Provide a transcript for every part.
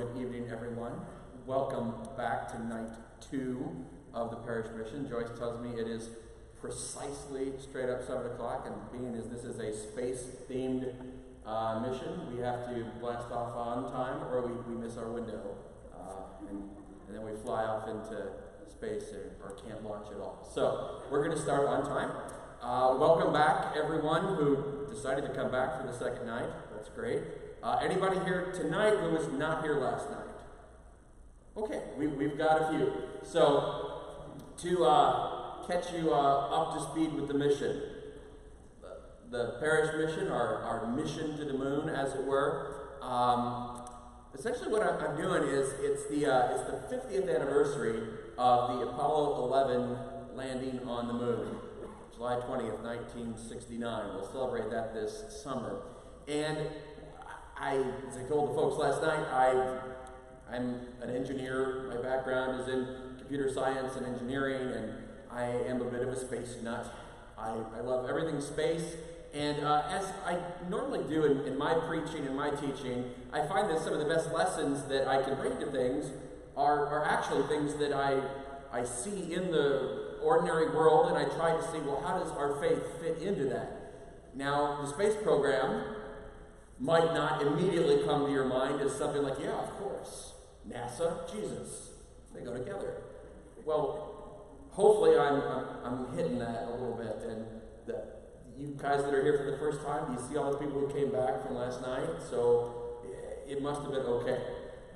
good evening, everyone. Welcome back to night 2 of the Parish mission. Joyce tells me it is precisely straight up 7 o'clock, and being as this is a space-themed mission, we have to blast off on time or we miss our window, and then we fly off into space or can't launch at all. So we're going to start on time. Welcome back, everyone who decided to come back for the second night. That's great. Anybody here tonight who was not here last night? Okay, we've got a few. So, to catch you up to speed with the mission, the parish mission, our mission to the moon, as it were. Essentially, what I'm doing is it's the 50th anniversary of the Apollo 11 landing on the moon, July 20th, 1969. We'll celebrate that this summer. And as I told the folks last night, I'm an engineer. My background is in computer science and engineering, and I am a bit of a space nut. I love everything space, and as I normally do in my preaching and my teaching, I find that some of the best lessons that I can bring to things are actually things that I see in the ordinary world, and I try to see, well, how does our faith fit into that? Now, the space program might not immediately come to your mind as something like, yeah, of course, NASA, Jesus, they go together. Well, hopefully I'm hitting that a little bit, and you guys that are here for the first time, you see all the people who came back from last night, so it must have been okay.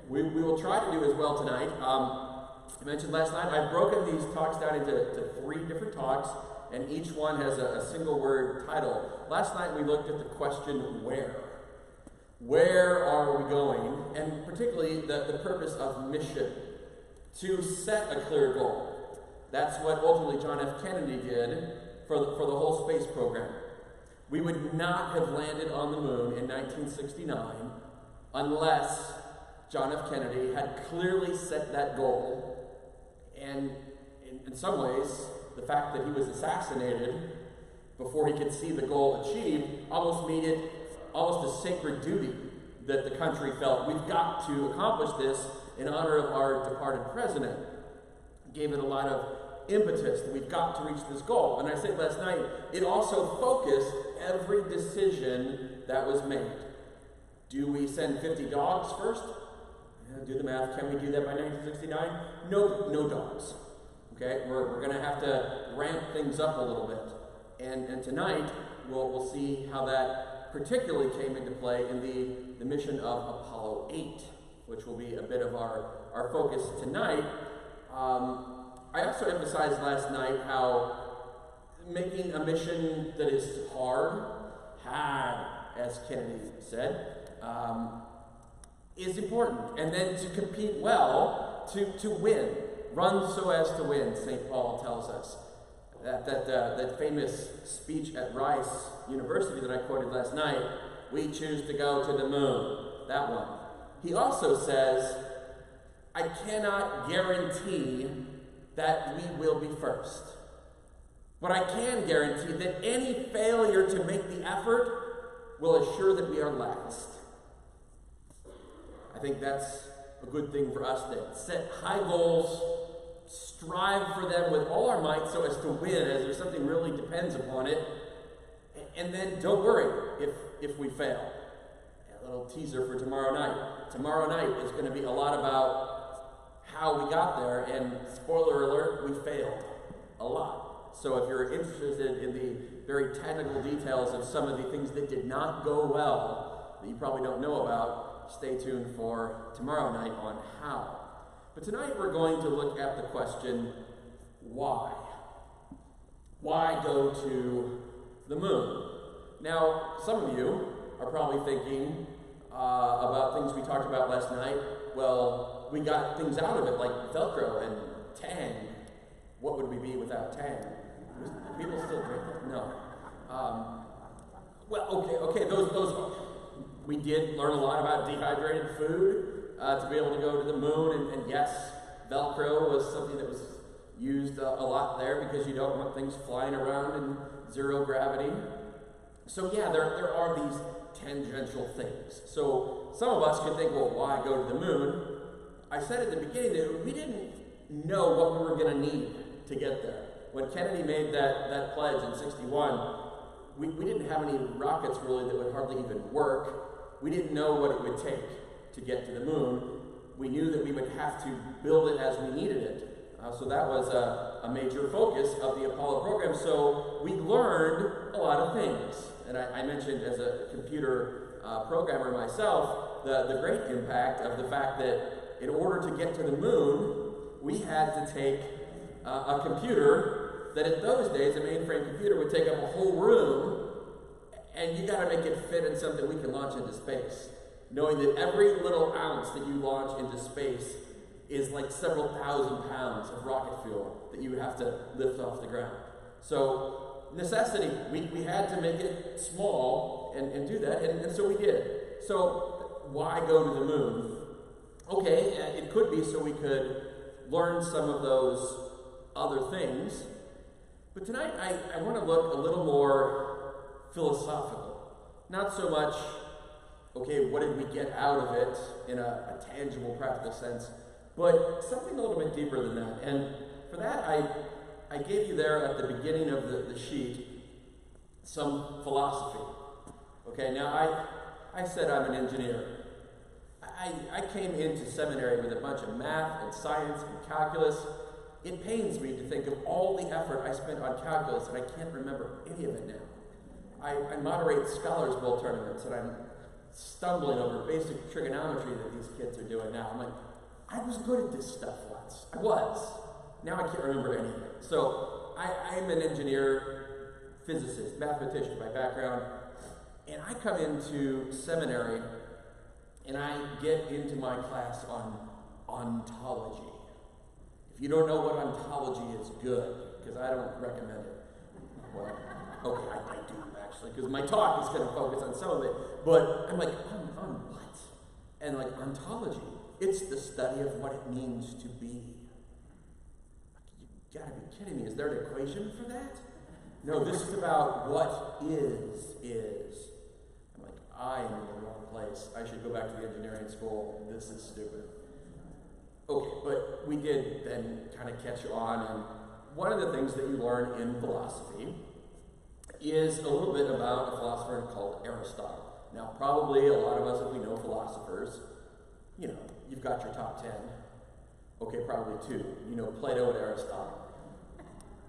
We will try to do as well tonight. I mentioned last night, I've broken these talks down into 3 different talks, and each one has a single word title. Last night we looked at the question, where? Where are we going? And particularly the purpose of mission, to set a clear goal. That's what ultimately John F. Kennedy did for the whole space program. We would not have landed on the moon in 1969 unless John F. Kennedy had clearly set that goal. And in some ways, the fact that he was assassinated before he could see the goal achieved almost made it almost a sacred duty that the country felt. We've got to accomplish this in honor of our departed president. Gave it a lot of impetus that we've got to reach this goal. And I said last night, it also focused every decision that was made. Do we send 50 dogs first? Do the math. Can we do that by 1969? No dogs. Okay, we're going to have to ramp things up a little bit. And tonight, we'll see how that particularly came into play in the mission of Apollo 8, which will be a bit of our focus tonight. I also emphasized last night how making a mission that is hard, as Kennedy said, is important. And then to compete well, to win. Run so as to win, St. Paul tells us. That famous speech at Rice University that I quoted last night, we choose to go to the moon, that one. He also says, I cannot guarantee that we will be first. But I can guarantee that any failure to make the effort will assure that we are last. I think that's a good thing for us to set high goals, strive for them with all our might so as to win, as there's something really depends upon it. And then don't worry if we fail. A little teaser for tomorrow night. Tomorrow night is going to be a lot about how we got there, and spoiler alert, we failed a lot. So if you're interested in the very technical details of some of the things that did not go well, that you probably don't know about, stay tuned for tomorrow night on how. But tonight we're going to look at the question, why? Why go to the moon? Now, some of you are probably thinking about things we talked about last night. Well, we got things out of it like Velcro and Tang. What would we be without Tang? People still drink it? No. Okay, those we did learn a lot about dehydrated food. To be able to go to the moon, and yes, Velcro was something that was used a lot there because you don't want things flying around in zero gravity. So yeah, there are tangential things. So some of us could think, well, why go to the moon? I said at the beginning that we didn't know what we were going to need to get there. When Kennedy made that pledge in '61, we didn't have any rockets really that would hardly even work. We didn't know what it would take to get to the moon. We knew that we would have to build it as we needed it. So that was a major focus of the Apollo program. So we learned a lot of things. And I mentioned as a computer programmer myself, the great impact of the fact that in order to get to the moon, we had to take a computer that in those days, a mainframe computer would take up a whole room, and you got to make it fit in something we can launch into space. Knowing that every little ounce that you launch into space is like several thousand pounds of rocket fuel that you would have to lift off the ground. So necessity, we had to make it small and do that, and so we did. So why go to the moon? Okay, it could be so we could learn some of those other things. But tonight I want to look a little more philosophical. Not so much, okay, what did we get out of it in a tangible, practical sense, but something a little bit deeper than that. And for that, I gave you there at the beginning of the sheet some philosophy. Okay, now I said I'm an engineer. I came into seminary with a bunch of math and science and calculus. It pains me to think of all the effort I spent on calculus, and I can't remember any of it now. I moderate Scholars Bowl tournaments, and I'm stumbling over basic trigonometry that these kids are doing now. I'm like, I was good at this stuff once. I was. Now I can't remember anything. So I'm an engineer, physicist, mathematician by background, and I come into seminary, and I get into my class on ontology. If you don't know what ontology is, good, because I don't recommend it. Well, okay, I do actually, because my talk is going to focus on some of it. But I'm like, on what? And like, ontology, it's the study of what it means to be. You gotta be kidding me. Is there an equation for that? No, this is about what is. I'm like, I am in the wrong place. I should go back to the engineering school. This is stupid. Okay, but we did then kind of catch on, and one of the things that you learn in philosophy is a little bit about a philosopher called Aristotle. Now, probably a lot of us, if we know philosophers, you know, you've got your top 10. Okay, probably 2. You know Plato and Aristotle.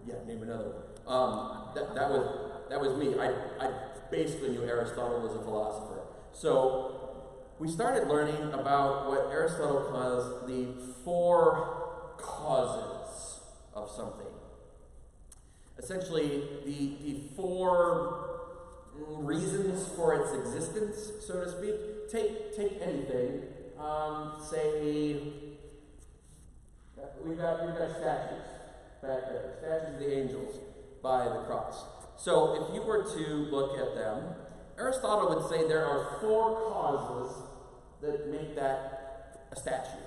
Yeah, name another one. That was me. I basically knew Aristotle was a philosopher. So we started learning about what Aristotle calls the 4 causes of something. Essentially, the 4 reasons for its existence, so to speak. Take anything. Say, we've got statues back there. Statues of the angels by the cross. So if you were to look at them, Aristotle would say there are 4 causes that make that a statue.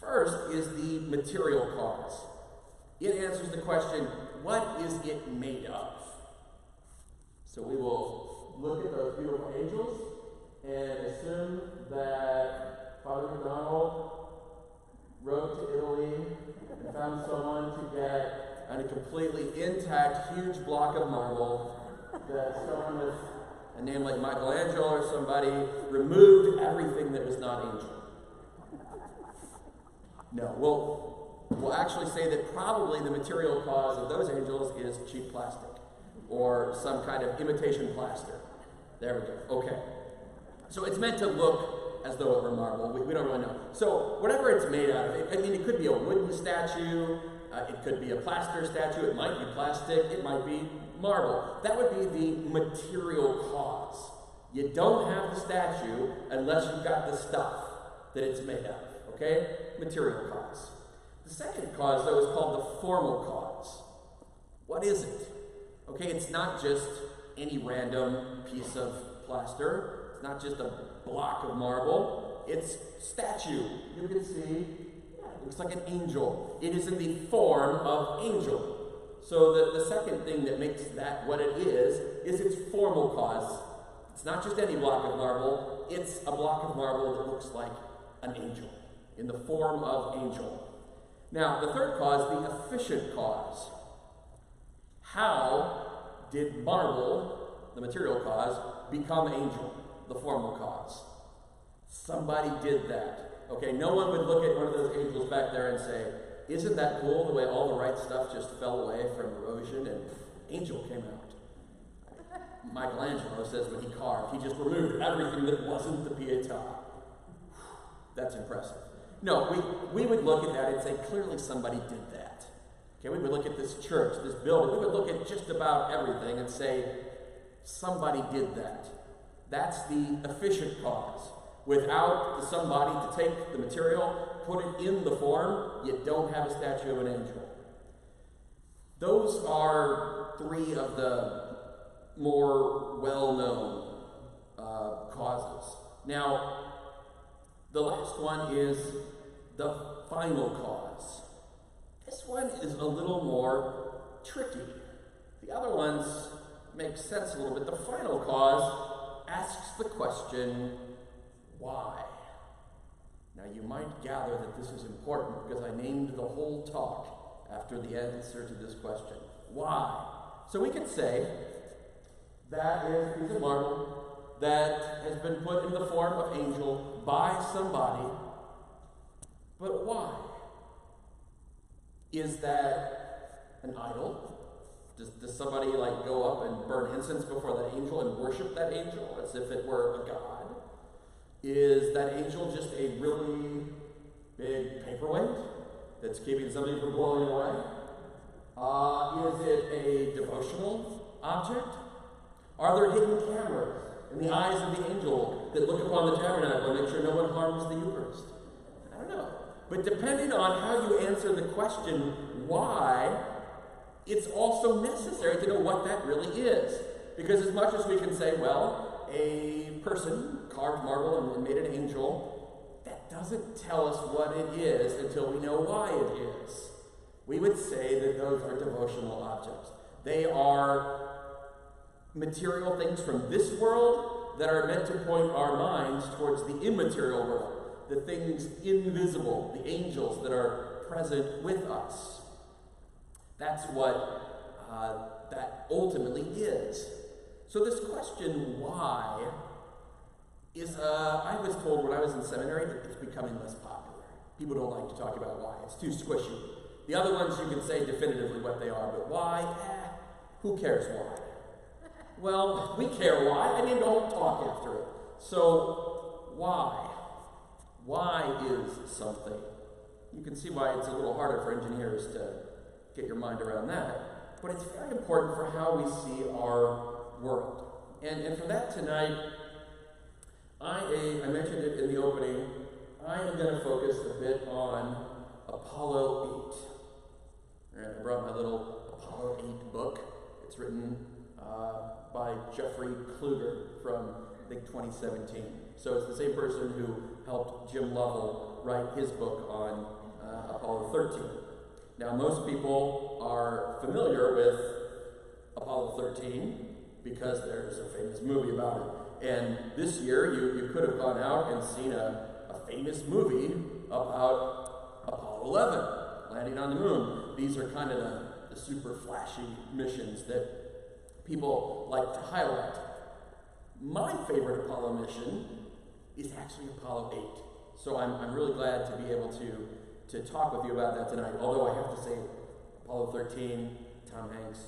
First is the material cause. It answers the question, what is it made of? So we will look at those beautiful angels and assume that Father McDonald rode to Italy and found someone to get on a completely intact, huge block of marble that someone with a name like Michelangelo or somebody removed everything that was not angel. No, we'll actually say that probably the material cause of those angels is cheap plastic or some kind of imitation plaster. There we go. Okay. So it's meant to look as though it were marble. We don't really know. So whatever it's made out of, it could be a wooden statue, it could be a plaster statue, it might be plastic, it might be marble. That would be the material cause. You don't have the statue unless you've got the stuff that it's made of. Okay? Material cause. The second cause, though, is called the formal cause. What is it? Okay, it's not just any random piece of plaster. It's not just a block of marble. It's statue. You can see, it looks like an angel. It is in the form of angel. So the second thing that makes that what it is its formal cause. It's not just any block of marble, it's a block of marble that looks like an angel, in the form of angel. Now, the third cause, the efficient cause. How did marble, the material cause, become angel, the formal cause? Somebody did that. Okay, no one would look at one of those angels back there and say, isn't that cool the way all the right stuff just fell away from erosion and angel came out? Michelangelo says when he carved, he just removed everything that wasn't the Pietà. That's impressive. No, we would look at that and say, clearly somebody did that. Okay, we would look at this church, this building, we would look at just about everything and say, somebody did that. That's the efficient cause. Without the somebody to take the material, put it in the form, you don't have a statue of an angel. Those are three of the more well-known causes. Now, the last one is the final cause. This one is a little more tricky. The other ones make sense a little bit. The final cause asks the question, why? Now you might gather that this is important because I named the whole talk after the answer to this question. Why? So we could say that is a piece of marble that has been put in the form of angel by somebody, but why? Is that an idol? Does somebody like go up and burn incense before that angel and worship that angel as if it were a god? Is that angel just a really big paperweight that's keeping something from blowing away? Is it a devotional object? Are there hidden cameras in the eyes of the angel that look upon the tabernacle and make sure no one harms the Eucharist? I don't know. But depending on how you answer the question, why, it's also necessary to know what that really is. Because as much as we can say, well, a person carved marble and made an angel, that doesn't tell us what it is until we know why it is. We would say that those are devotional objects. They are material things from this world that are meant to point our minds towards the immaterial world, the things invisible, the angels that are present with us. That's what that ultimately is. So this question, why, is, I was told when I was in seminary that it's becoming less popular. People don't like to talk about why. It's too squishy. The other ones you can say definitively what they are, but why? Who cares why? Well, we care why. I mean, don't talk after it. So, why? Why is something? You can see why it's a little harder for engineers to get your mind around that. But it's very important for how we see our world. And for that tonight, I mentioned it in the opening, I am going to focus a bit on Apollo 8. And I brought my little Apollo 8 book. It's written by Jeffrey Kluger from, I think, 2017. So it's the same person who helped Jim Lovell write his book on Apollo 13. Now, most people are familiar with Apollo 13 because there's a famous movie about it. And this year, you could have gone out and seen a famous movie about Apollo 11, landing on the moon. These are kind of the super flashy missions that people like to highlight. My favorite Apollo mission is actually Apollo 8. So I'm really glad to be able to talk with you about that tonight. Although I have to say, Apollo 13, Tom Hanks,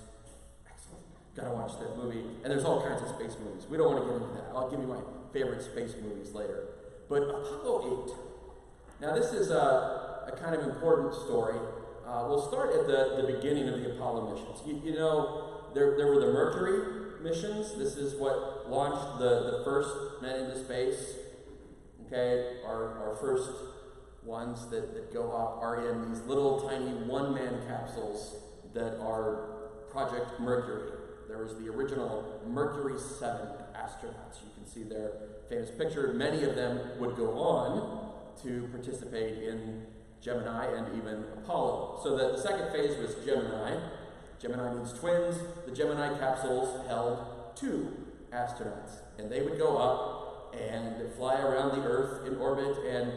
excellent. Gotta watch that movie. And there's all kinds of space movies. We don't want to get into that. I'll give you my favorite space movies later. But Apollo 8. Now this is a kind of important story. We'll start at the beginning of the Apollo missions. You know, there were the Mercury missions. This is what launched the first men into space. Okay, our first ones that go up are in these little tiny one-man capsules that are Project Mercury. There was the original Mercury 7 astronauts. You can see their famous picture. Many of them would go on to participate in Gemini and even Apollo. So the second phase was Gemini. Gemini means twins. The Gemini capsules held 2 astronauts. and they would go up and fly around the Earth in orbit, and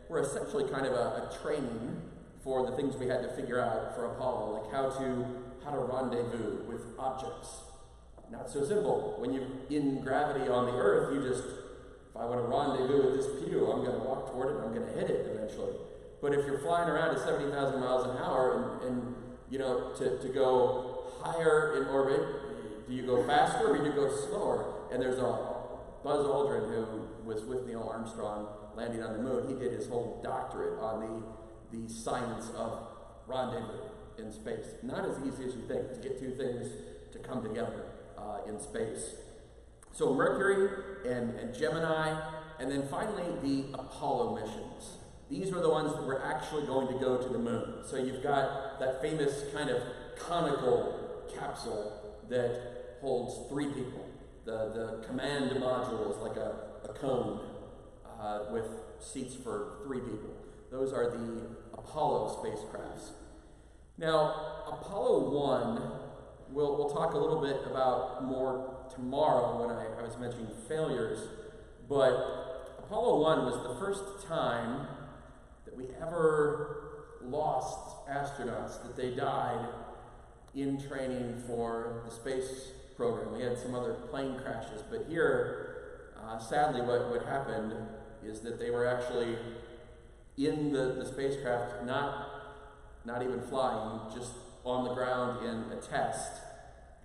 were essentially kind of a training for the things we had to figure out for Apollo, like how to rendezvous with objects. Not so simple. When you're in gravity on the Earth, you just, if I want to rendezvous with this pew, I'm going to walk toward it and I'm going to hit it eventually. But if you're flying around at 70,000 miles an hour and you know, to go higher in orbit, do you go faster or do you go slower? And there's a Buzz Aldrin, who was with Neil Armstrong landing on the moon. He did his whole doctorate on the science of rendezvous in space. Not as easy as you think to get two things to come together in space. So Mercury and Gemini, and then finally the Apollo missions. These were the ones that were actually going to go to the moon. So you've got that famous kind of conical capsule that holds 3 people. The command module is like a cone with seats for 3 people. Those are the Apollo spacecrafts. Now, Apollo 1, we'll talk a little bit about more tomorrow when I was mentioning failures, but Apollo 1 was the first time that we ever lost astronauts, that they died in training for the space program. We had some other plane crashes, but here, sadly, what happened is that they were actually in the spacecraft, not even flying, just on the ground in a test,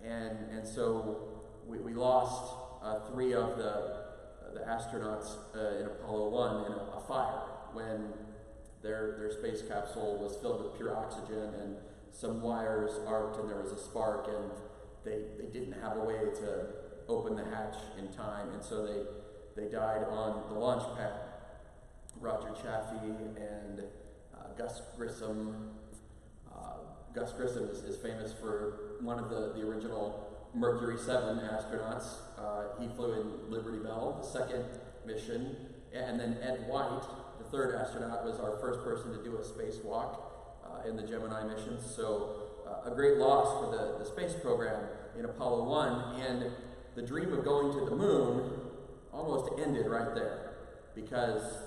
and so we lost 3 of the astronauts in Apollo 1 in a fire when their space capsule was filled with pure oxygen and some wires arced and there was a spark, and they didn't have a way to open the hatch in time, and so they died on the launch pad. Roger Chaffee and Gus Grissom. Gus Grissom is famous for one of the original Mercury 7 astronauts. He flew in Liberty Bell, the second mission, and then Ed White, the 3rd astronaut, was our first person to do a spacewalk in the Gemini missions. So a great loss for the space program in Apollo 1, and the dream of going to the moon almost ended right there, because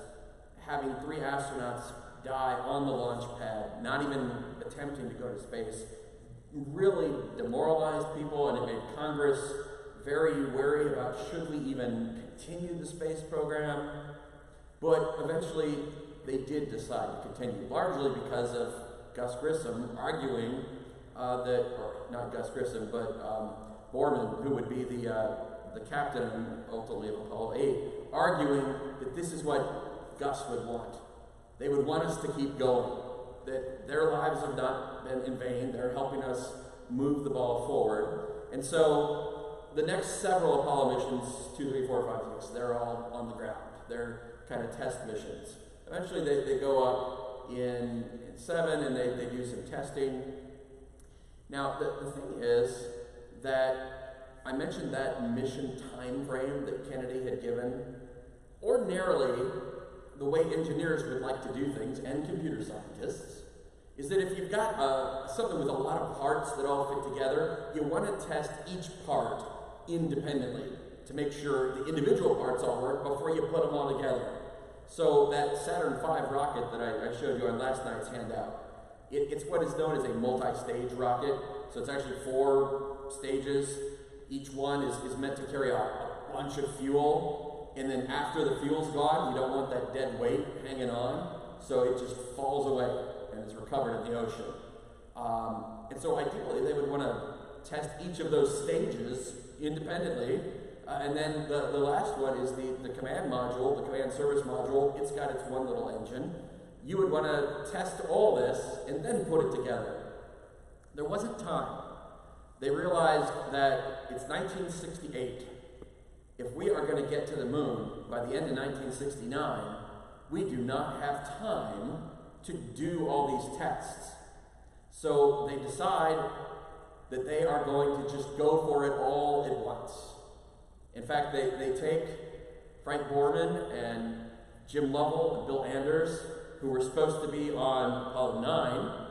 having 3 astronauts die on the launch pad, not even attempting to go to space, really demoralized people, and it made Congress very wary about should we even continue the space program. But eventually they did decide to continue, largely because of Gus Grissom arguing or not Gus Grissom, but Borman, who would be the captain ultimately of Apollo 8, arguing that this is what Gus would want. They would want us to keep going, that their lives have not been in vain. They're helping us move the ball forward. And so the next several Apollo missions, 2, 3, 4, 5, 6, they're all on the ground. They're kind of test missions. Eventually they go up in 7 and they do some testing. Now the thing is that I mentioned that mission time frame that Kennedy had given. Ordinarily, the way engineers would like to do things, and computer scientists, is that if you've got something with a lot of parts that all fit together, you want to test each part independently to make sure the individual parts all work before you put them all together. So that Saturn V rocket that I showed you on last night's handout, it's what is known as a multi-stage rocket. So it's actually 4 stages. Each one is meant to carry a bunch of fuel, and then after the fuel's gone, you don't want that dead weight hanging on, so it just falls away and is recovered in the ocean. And so ideally, they would want to test each of those stages independently, and then the last one is the command module, the command service module. It's got its one little engine. You would want to test all this and then put it together. There wasn't time. They realized that it's 1968. If we are going to get to the moon by the end of 1969, we do not have time to do all these tests. So they decide that they are going to just go for it all at once. In fact, they take Frank Borman and Jim Lovell and Bill Anders, who were supposed to be on Apollo 9,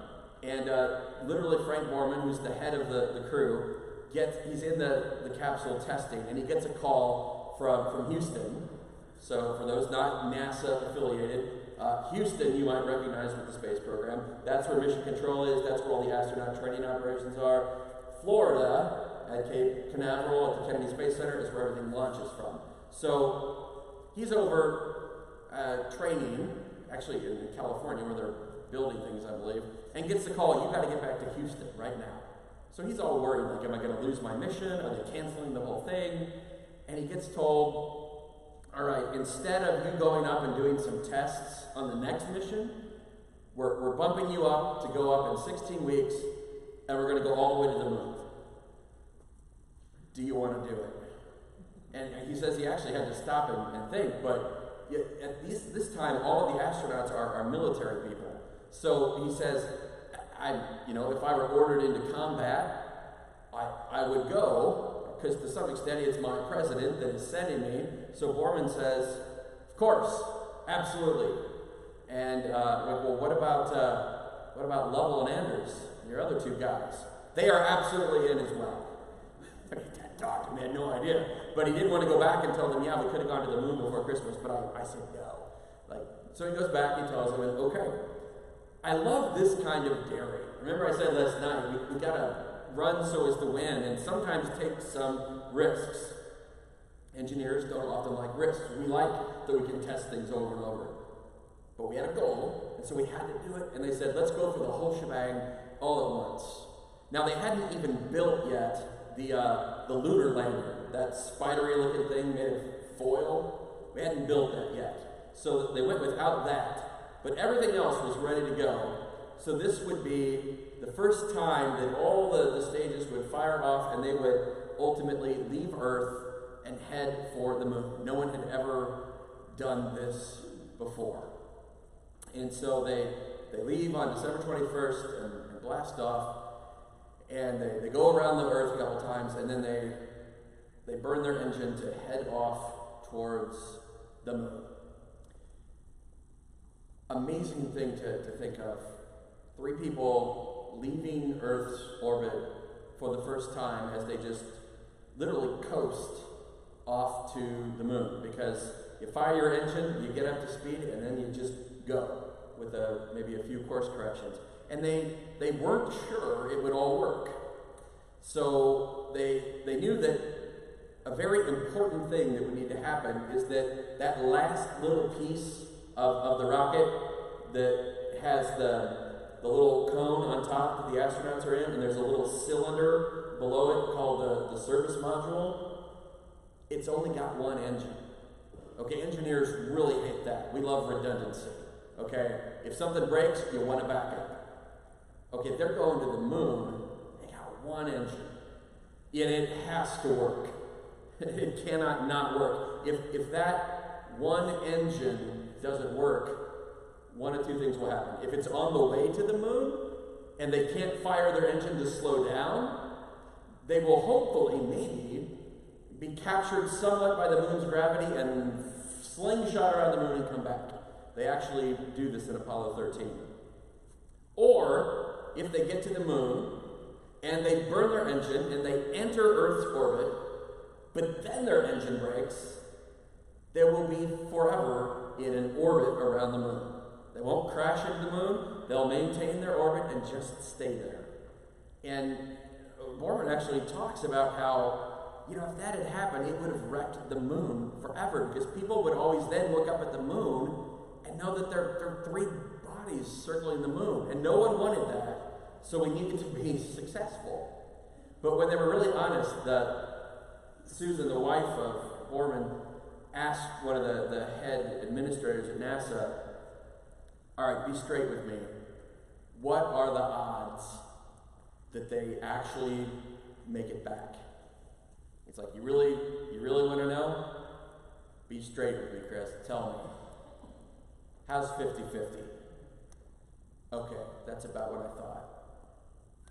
and literally Frank Borman, who's the head of the crew, he's in the capsule testing, and he gets a call from Houston. So for those not NASA affiliated, Houston you might recognize with the space program. That's where mission control is. That's where all the astronaut training operations are. Florida, at Cape Canaveral at the Kennedy Space Center, is where everything launches from. So he's over training, actually in California where they're building things, I believe, and gets the call, you got to get back to Houston right now. So he's all worried, like, am I going to lose my mission? Are they canceling the whole thing? And he gets told, all right, instead of you going up and doing some tests on the next mission, we're bumping you up to go up in 16 weeks, and we're going to go all the way to the moon. Do you want to do it? And he says he actually had to stop and think, but at this time, all of the astronauts are military people. So he says, if I were ordered into combat, I would go, because to some extent it's my president that is sending me. So Borman says, of course, absolutely. And well, what about Lovell and Anders, your other two guys? They are absolutely in as well. Talked to him, had no idea. But he didn't want to go back and tell them, yeah, we could have gone to the moon before Christmas, but I said no. So he goes back, he tells them, okay. I love this kind of daring. Remember I said last night, we got to run so as to win, and sometimes take some risks. Engineers don't often like risks. We like that we can test things over and over. But we had a goal, and so we had to do it, and they said, let's go for the whole shebang all at once. Now, they hadn't even built yet the Lunar Landing, that spidery-looking thing made of foil. We hadn't built that yet. So they went without that. But everything else was ready to go. So this would be the first time that all the stages would fire off and they would ultimately leave Earth and head for the moon. No one had ever done this before. And so they leave on December 21st and blast off. And they go around the Earth a couple times, and then they burn their engine to head off towards the moon. Amazing thing to think of. 3 people leaving Earth's orbit for the first time as they just literally coast off to the moon. Because you fire your engine, you get up to speed, and then you just go with maybe a few course corrections. And they weren't sure it would all work. So they knew that a very important thing that would need to happen is that last little piece of the rocket that has the little cone on top that the astronauts are in, and there's a little cylinder below it called the service module. It's only got one engine. Okay, engineers really hate that. We love redundancy. Okay, if something breaks, you want to back up. Okay, if they're going to the moon, they got one engine, and it has to work. It cannot not work. If that one engine doesn't work, one of 2 things will happen. If it's on the way to the moon, and they can't fire their engine to slow down, they will hopefully, maybe, be captured somewhat by the moon's gravity and slingshot around the moon and come back. They actually do this in Apollo 13. Or, if they get to the moon, and they burn their engine, and they enter Earth's orbit, but then their engine breaks, they will be forever in an orbit around the moon. They won't crash into the moon, they'll maintain their orbit and just stay there. And Borman actually talks about how, if that had happened, it would have wrecked the moon forever, because people would always then look up at the moon and know that there are 3 bodies circling the moon, and no one wanted that. So we needed to be successful. But when they were really honest, Susan, the wife of Borman, asked one of the head administrators at NASA, all right, be straight with me. What are the odds that they actually make it back? It's like, you really want to know? Be straight with me, Chris. Tell me. How's 50-50? Okay, that's about what I thought.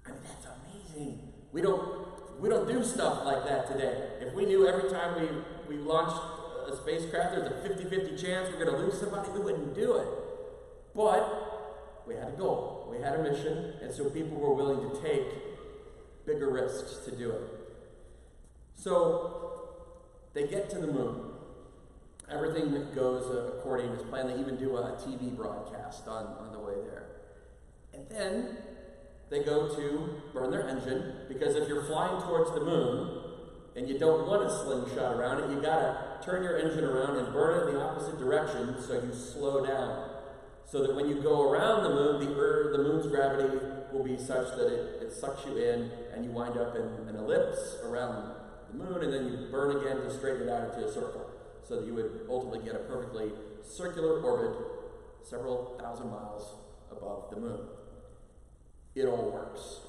I mean, that's amazing. We don't do stuff like that today. If we knew every time we launched a spacecraft there's a 50-50 chance we're going to lose somebody, we wouldn't do it. But we had a goal. We had a mission, and so people were willing to take bigger risks to do it. So They get to the moon. Everything that goes according to plan. They even do a TV broadcast on the way there. And then they go to burn their engine, because if you're flying towards the moon and you don't want a slingshot around it, you gotta turn your engine around and burn it in the opposite direction so you slow down. So that when you go around the moon, the moon's gravity will be such that it sucks you in and you wind up in an ellipse around the moon, and then you burn again to straighten it out into a circle, so that you would ultimately get a perfectly circular orbit several thousand miles above the moon. It all works.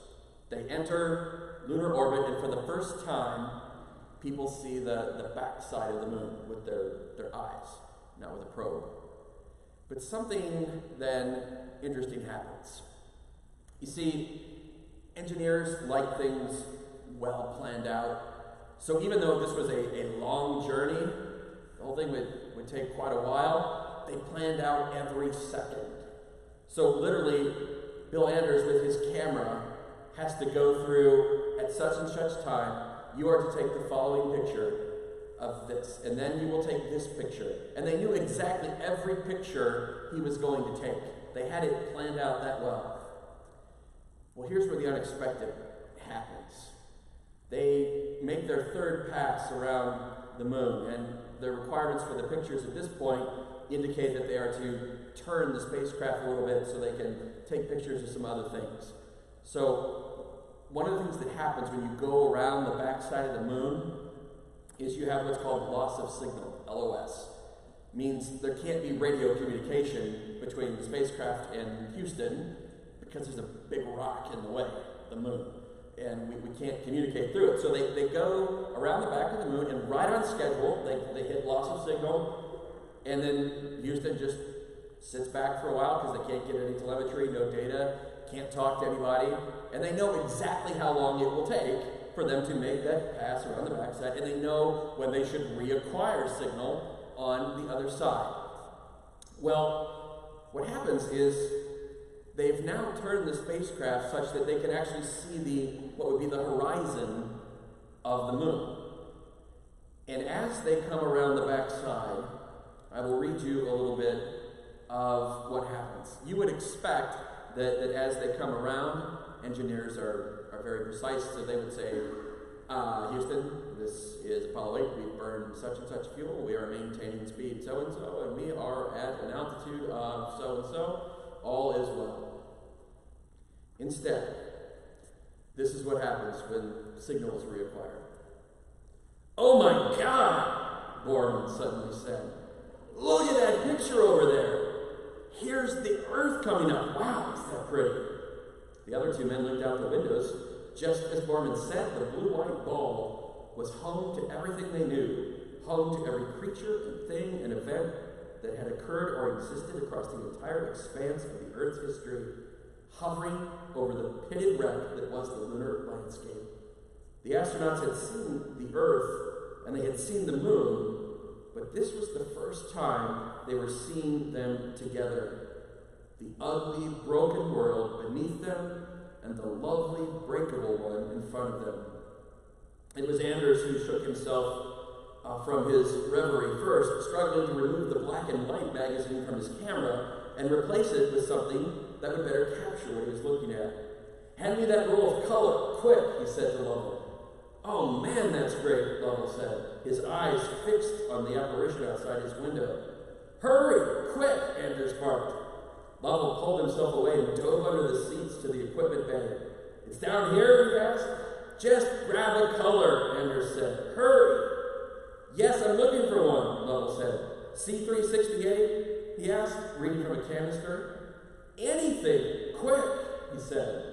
They enter lunar orbit, and for the first time, people see the backside of the moon with their eyes, not with a probe. But something then interesting happens. You see, engineers like things well planned out. So even though this was a long journey, the whole thing would take quite a while, they planned out every second. So literally, Bill Anders with his camera has to go through, at such and such time, you are to take the following picture of this, and then you will take this picture. And they knew exactly every picture he was going to take. They had it planned out that well. Well, here's where the unexpected happens. They make their third pass around the moon, and the requirements for the pictures at this point indicate that they are to turn the spacecraft a little bit so they can take pictures of some other things. So one of the things that happens when you go around the backside of the moon is you have what's called loss of signal, LOS. Means there can't be radio communication between the spacecraft and Houston because there's a big rock in the way, the moon, and we can't communicate through it. So they go around the back of the moon, and right on schedule, they hit loss of signal, and then Houston just sits back for a while because they can't get any telemetry, no data, can't talk to anybody, and they know exactly how long it will take for them to make that pass around the backside, and they know when they should reacquire signal on the other side. Well, what happens is they've now turned the spacecraft such that they can actually see what would be the horizon of the moon. And as they come around the backside, I will read you a little bit of what happens. You would expect that as they come around, engineers are very precise, so they would say, Houston, this is Apollo 8, we've burned such and such fuel, we are maintaining speed so-and-so, and we are at an altitude of so-and-so, all is well. Instead, this is what happens when signal is reacquired. Oh my God, Borman suddenly said. Look at that picture over there. Here's the Earth coming up. Wow, is that pretty? The other two men looked out the windows. Just as Borman said, the blue-white ball was home to everything they knew, home to every creature and thing and event that had occurred or existed across the entire expanse of the Earth's history, hovering over the pitted wreck that was the lunar landscape. The astronauts had seen the Earth and they had seen the moon, but this was the first time they were seeing them together. The ugly, broken world beneath them and the lovely, breakable one in front of them. It was Anders who shook himself from his reverie first, struggling to remove the black and white magazine from his camera and replace it with something that would better capture what he was looking at. Hand me that roll of color, quick, he said to Lovell. Oh man, that's great, Lovell said, his eyes fixed on the apparition outside his window. Hurry, quick, Anders barked. Lovell pulled himself away and dove under the seats to the equipment bay. It's down here, he asked. Just grab a color, Anders said. Hurry! Yes, I'm looking for one, Lovell said. C368? He asked, reading from a canister. Anything, quick, he said.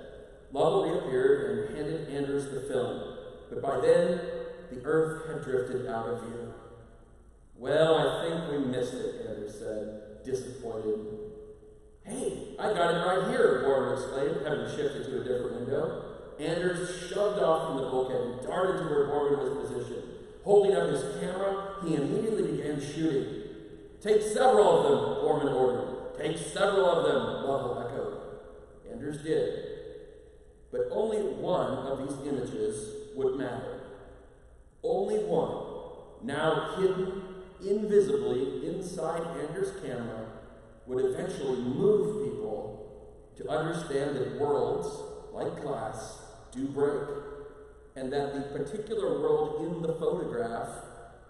Lovell reappeared and handed Anders the film. But by then, the Earth had drifted out of view. Well, I think we missed it, Anders said, disappointed. Hey, I got it right here, Borman exclaimed, having shifted to a different window. Anders shoved off from the bulkhead and darted to where Borman was positioned. Holding up his camera, he immediately began shooting. Take several of them, Borman ordered. Take several of them, Lovell echoed. Anders did. But only one of these images would matter. Only one. now hidden invisibly inside Anders' camera, would eventually move people to understand that worlds, like glass, do break, and that the particular world in the photograph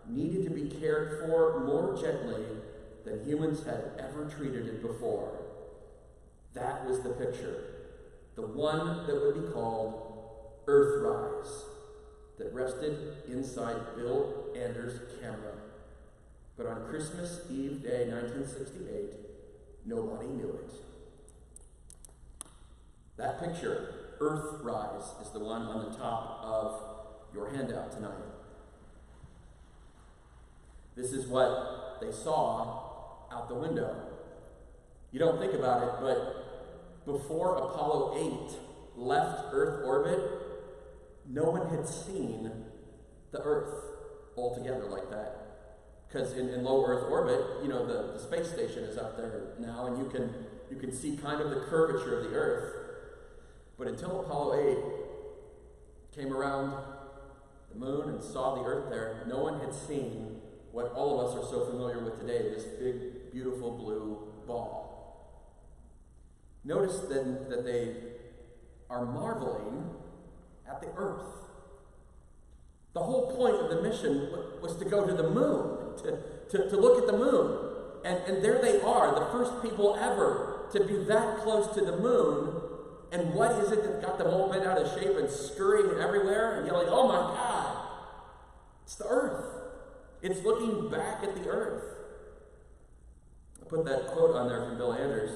needed to be cared for more gently than humans had ever treated it before. That was the picture, the one that would be called Earthrise, that rested inside Bill Anders' camera. But on Christmas Eve Day, 1968, nobody knew it. That picture, Earthrise, is the one on the top of your handout tonight. This is what they saw out the window. You don't think about it, but before Apollo 8 left Earth orbit, no one had seen the Earth altogether like that. Because in low Earth orbit, you know, the space station is up there now, and you can see kind of the curvature of the Earth. But until Apollo 8 came around the moon and saw the Earth there, no one had seen what all of us are so familiar with today, this big, beautiful blue ball. Notice then that they are marveling at the Earth. The whole point of the mission was to go to the moon, to look at the moon. And there they are, the first people ever to be that close to the moon. And what is it that got them all bent out of shape and scurrying everywhere and yelling, "Oh my God!" It's the Earth. It's looking back at the Earth. I put that quote on there from Bill Anders.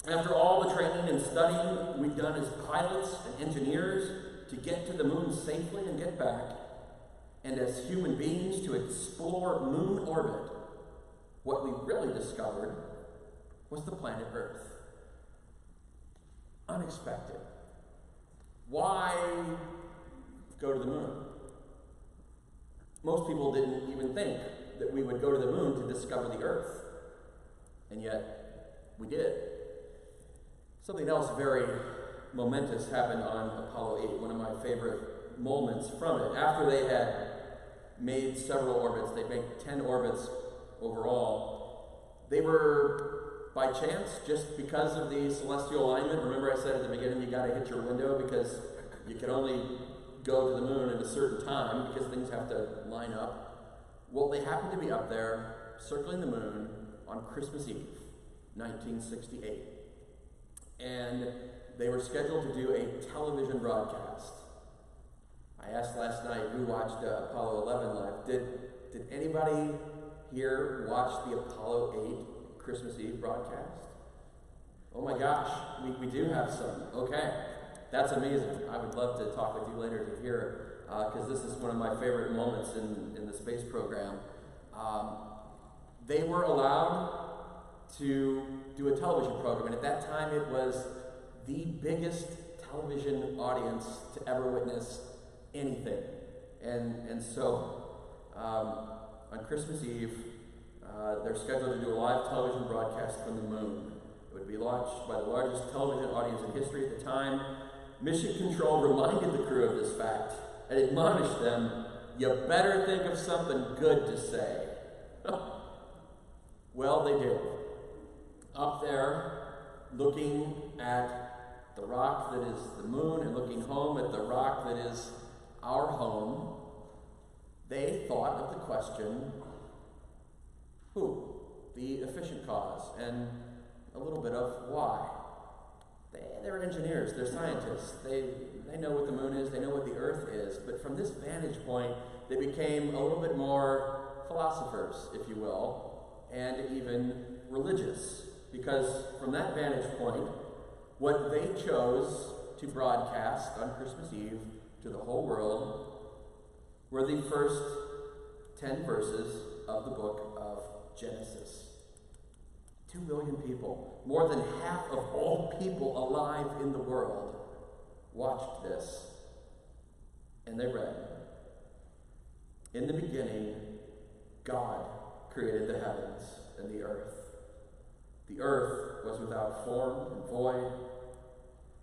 After all the training and studying we've done as pilots and engineers to get to the moon safely and get back, and as human beings to explore moon orbit, what we really discovered was the planet Earth. Unexpected. Why go to the moon? Most people didn't even think that we would go to the moon to discover the Earth. And yet, we did. Something else very momentous happened on Apollo 8, one of my favorite moments from it. After they had made several orbits, they made 10 orbits overall, they were, by chance, just because of the celestial alignment, remember I said at the beginning you got to hit your window because you can only go to the moon at a certain time because things have to line up. Well, they happened to be up there circling the moon on Christmas Eve, 1968. And they were scheduled to do a television broadcast. I asked last night who watched Apollo 11 live. Did anybody here watch the Apollo 8 Christmas Eve broadcast? Oh my gosh, we do have some. Okay, that's amazing. I would love to talk with you later to hear, because this is one of my favorite moments in the space program. They were allowed to do a television program, and at that time it was the biggest television audience to ever witness anything. And so on Christmas Eve, they're scheduled to do a live television broadcast from the moon. It would be watched by the largest television audience in history at the time. Mission Control reminded the crew of this fact and admonished them, "You better think of something good to say." Well, they did. Up there, looking at the rock that is the moon and looking home at the rock that is our home, they thought of the question, who? The efficient cause, and a little bit of why. They're engineers, they're scientists, they know what the moon is, they know what the Earth is, but from this vantage point, they became a little bit more philosophers, if you will, and even religious, because from that vantage point, what they chose to broadcast on Christmas Eve to the whole world were the first 10 verses of the book of Genesis. 2 billion people, more than half of all people alive in the world, watched this. And they read, "In the beginning, God created the heavens and the earth. The earth was without form and void,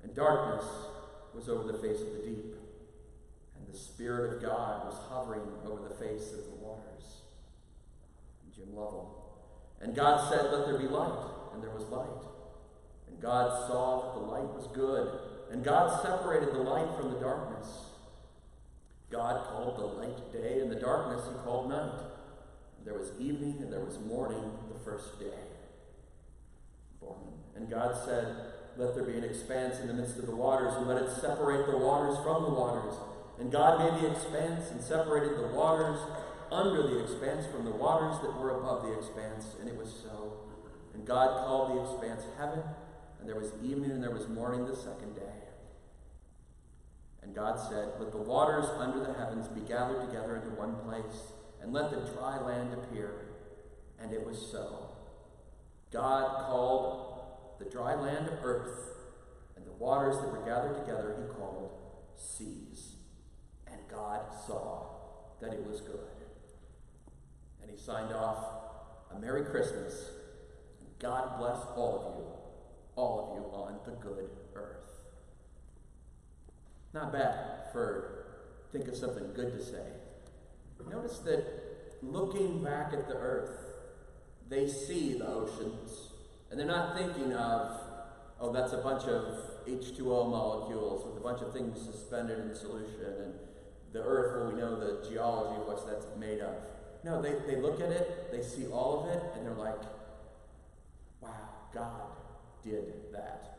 and darkness was over the face of the deep. And the Spirit of God was hovering over the face of the waters. Jim Lovell. And God said, "Let there be light," and there was light. And God saw that the light was good, and God separated the light from the darkness. God called the light day, and the darkness he called night. And there was evening, and there was morning the first day. And God said, "Let there be an expanse in the midst of the waters, and let it separate the waters from the waters." And God made the expanse and separated the waters under the expanse from the waters that were above the expanse, and it was so. And God called the expanse heaven, and there was evening and there was morning the second day. And God said, "Let the waters under the heavens be gathered together into one place, and let the dry land appear." And it was so. God called the dry land earth, and the waters that were gathered together he called seas. And God saw that it was good. And he signed off, "A Merry Christmas, and God bless all of you on the good earth." Not bad for think of something good to say. Notice that looking back at the earth, they see the oceans, and they're not thinking of, oh, that's a bunch of H2O molecules with a bunch of things suspended in solution, and the earth, well, we know the geology of what that's made of. No, they look at it, they see all of it, and they're like, wow, God did that.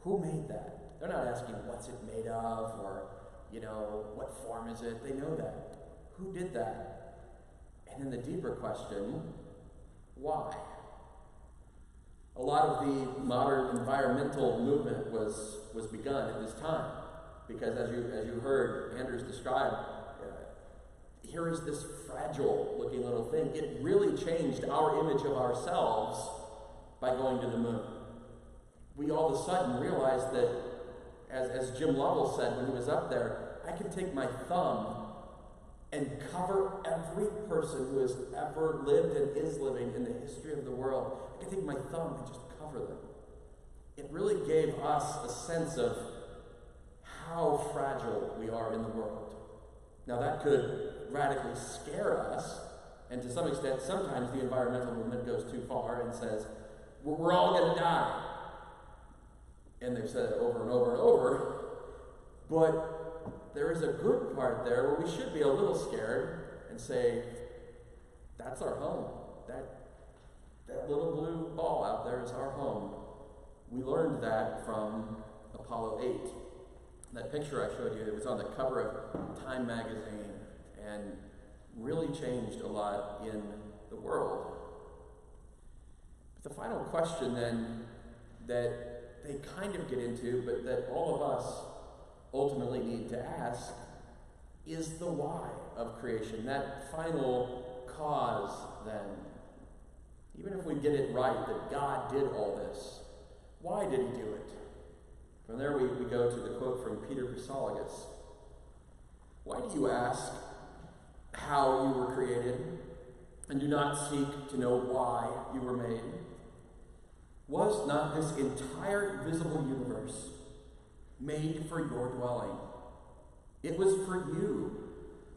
Who made that? They're not asking what's it made of, or, what form is it? They know that. Who did that? And then the deeper question, why? A lot of the modern environmental movement was begun at this time, because as you heard Anders describe, here is this fragile-looking little thing. It really changed our image of ourselves by going to the moon. We all of a sudden realized that, as Jim Lovell said when he was up there, I can take my thumb and cover every person who has ever lived and is living in the history of the world. I can take my thumb and just cover them. It really gave us a sense of how fragile we are in the world. Now that could radically scare us, and to some extent, sometimes the environmental movement goes too far and says, we're all going to die. And they've said it over and over and over, but there is a good part there where we should be a little scared and say, that's our home. That little blue ball out there is our home. We learned that from Apollo 8. That picture I showed you, it was on the cover of Time magazine and really changed a lot in the world. But the final question then that they kind of get into, but that all of us ultimately need to ask, is the why of creation, that final cause then. Even if we get it right, that God did all this, why did he do it? From there we go to the quote from Peter Chrysologus. Why do you ask how you were created, and do not seek to know why you were made? Was not this entire visible universe made for your dwelling? It was for you